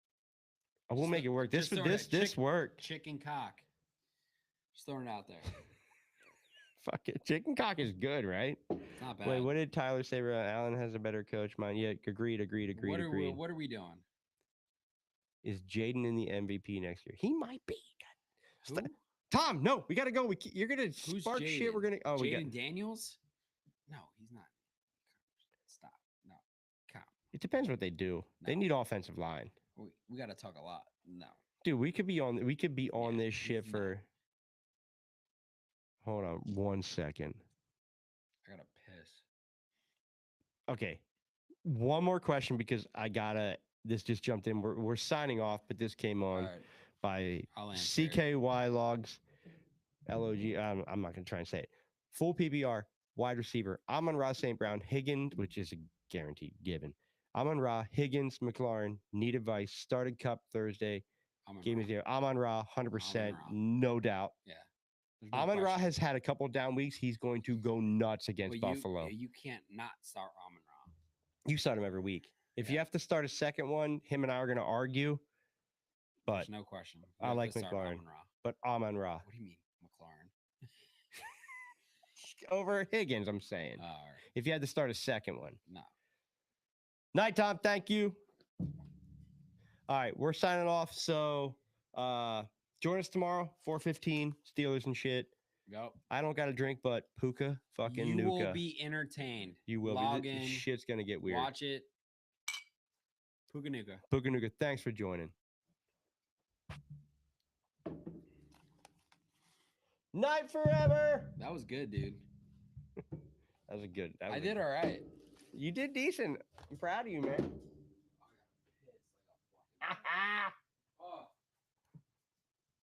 I will make it work. This worked. Chicken cock. Just throwing it out there. Fuck it. Chicken cock is good, right? It's not bad. Wait, what did Tyler say? Allen has a better coach. Mine. Yeah, agreed. What are we doing? Is Jaden in the MVP next year? He might be. Who? Tom, no, we gotta go. You're gonna Who's spark Jaden? shit. We're gonna. Oh, we got. Jaden Daniels? No, he's not. Stop. No. Count. It depends what they do. They No. need offensive line. We got to talk a lot. No. Dude, we could be on. We could be on Yeah, this shit he's for. Hold on 1 second. I gotta piss. Okay, one more question because I gotta. This just jumped in. We're signing off, but this came on All right. by I'll answer it. CKY Logs, LOG. I'm not gonna try and say it. Full PPR wide receiver. Amon-Ra St. Brown, Higgins, which is a guaranteed given. Amon-Ra, Higgins, McLaurin, need advice. Started Cup Thursday. Game is there. Amon-Ra, 100%, Amon-Ra. no doubt. Yeah. There's no Amon-Ra question. has had a couple down weeks. He's going to go nuts against Well, Buffalo. You can't not start Amon-Ra. You start him every week. If you Yeah. have to start a second one, him and I are going to argue. But There's no question. You I have like to start McLaurin. Amon-Ra. but Amon-Ra What do you mean, McLaurin? over Higgins, I'm saying. All right. If you had to start a second one. No. Night, Tom. Thank you. All right, we're signing off. So join us tomorrow, 4:15, Steelers and shit. Go. I don't got a drink, but Puka fucking You Nuka. will be entertained. You will Log be. This in, shit's gonna get weird. watch it. Puka Nuka. Puka Nuka, thanks for joining. Night forever. That was good, dude. That was a good. I did all right. You did decent. I'm proud of you, man.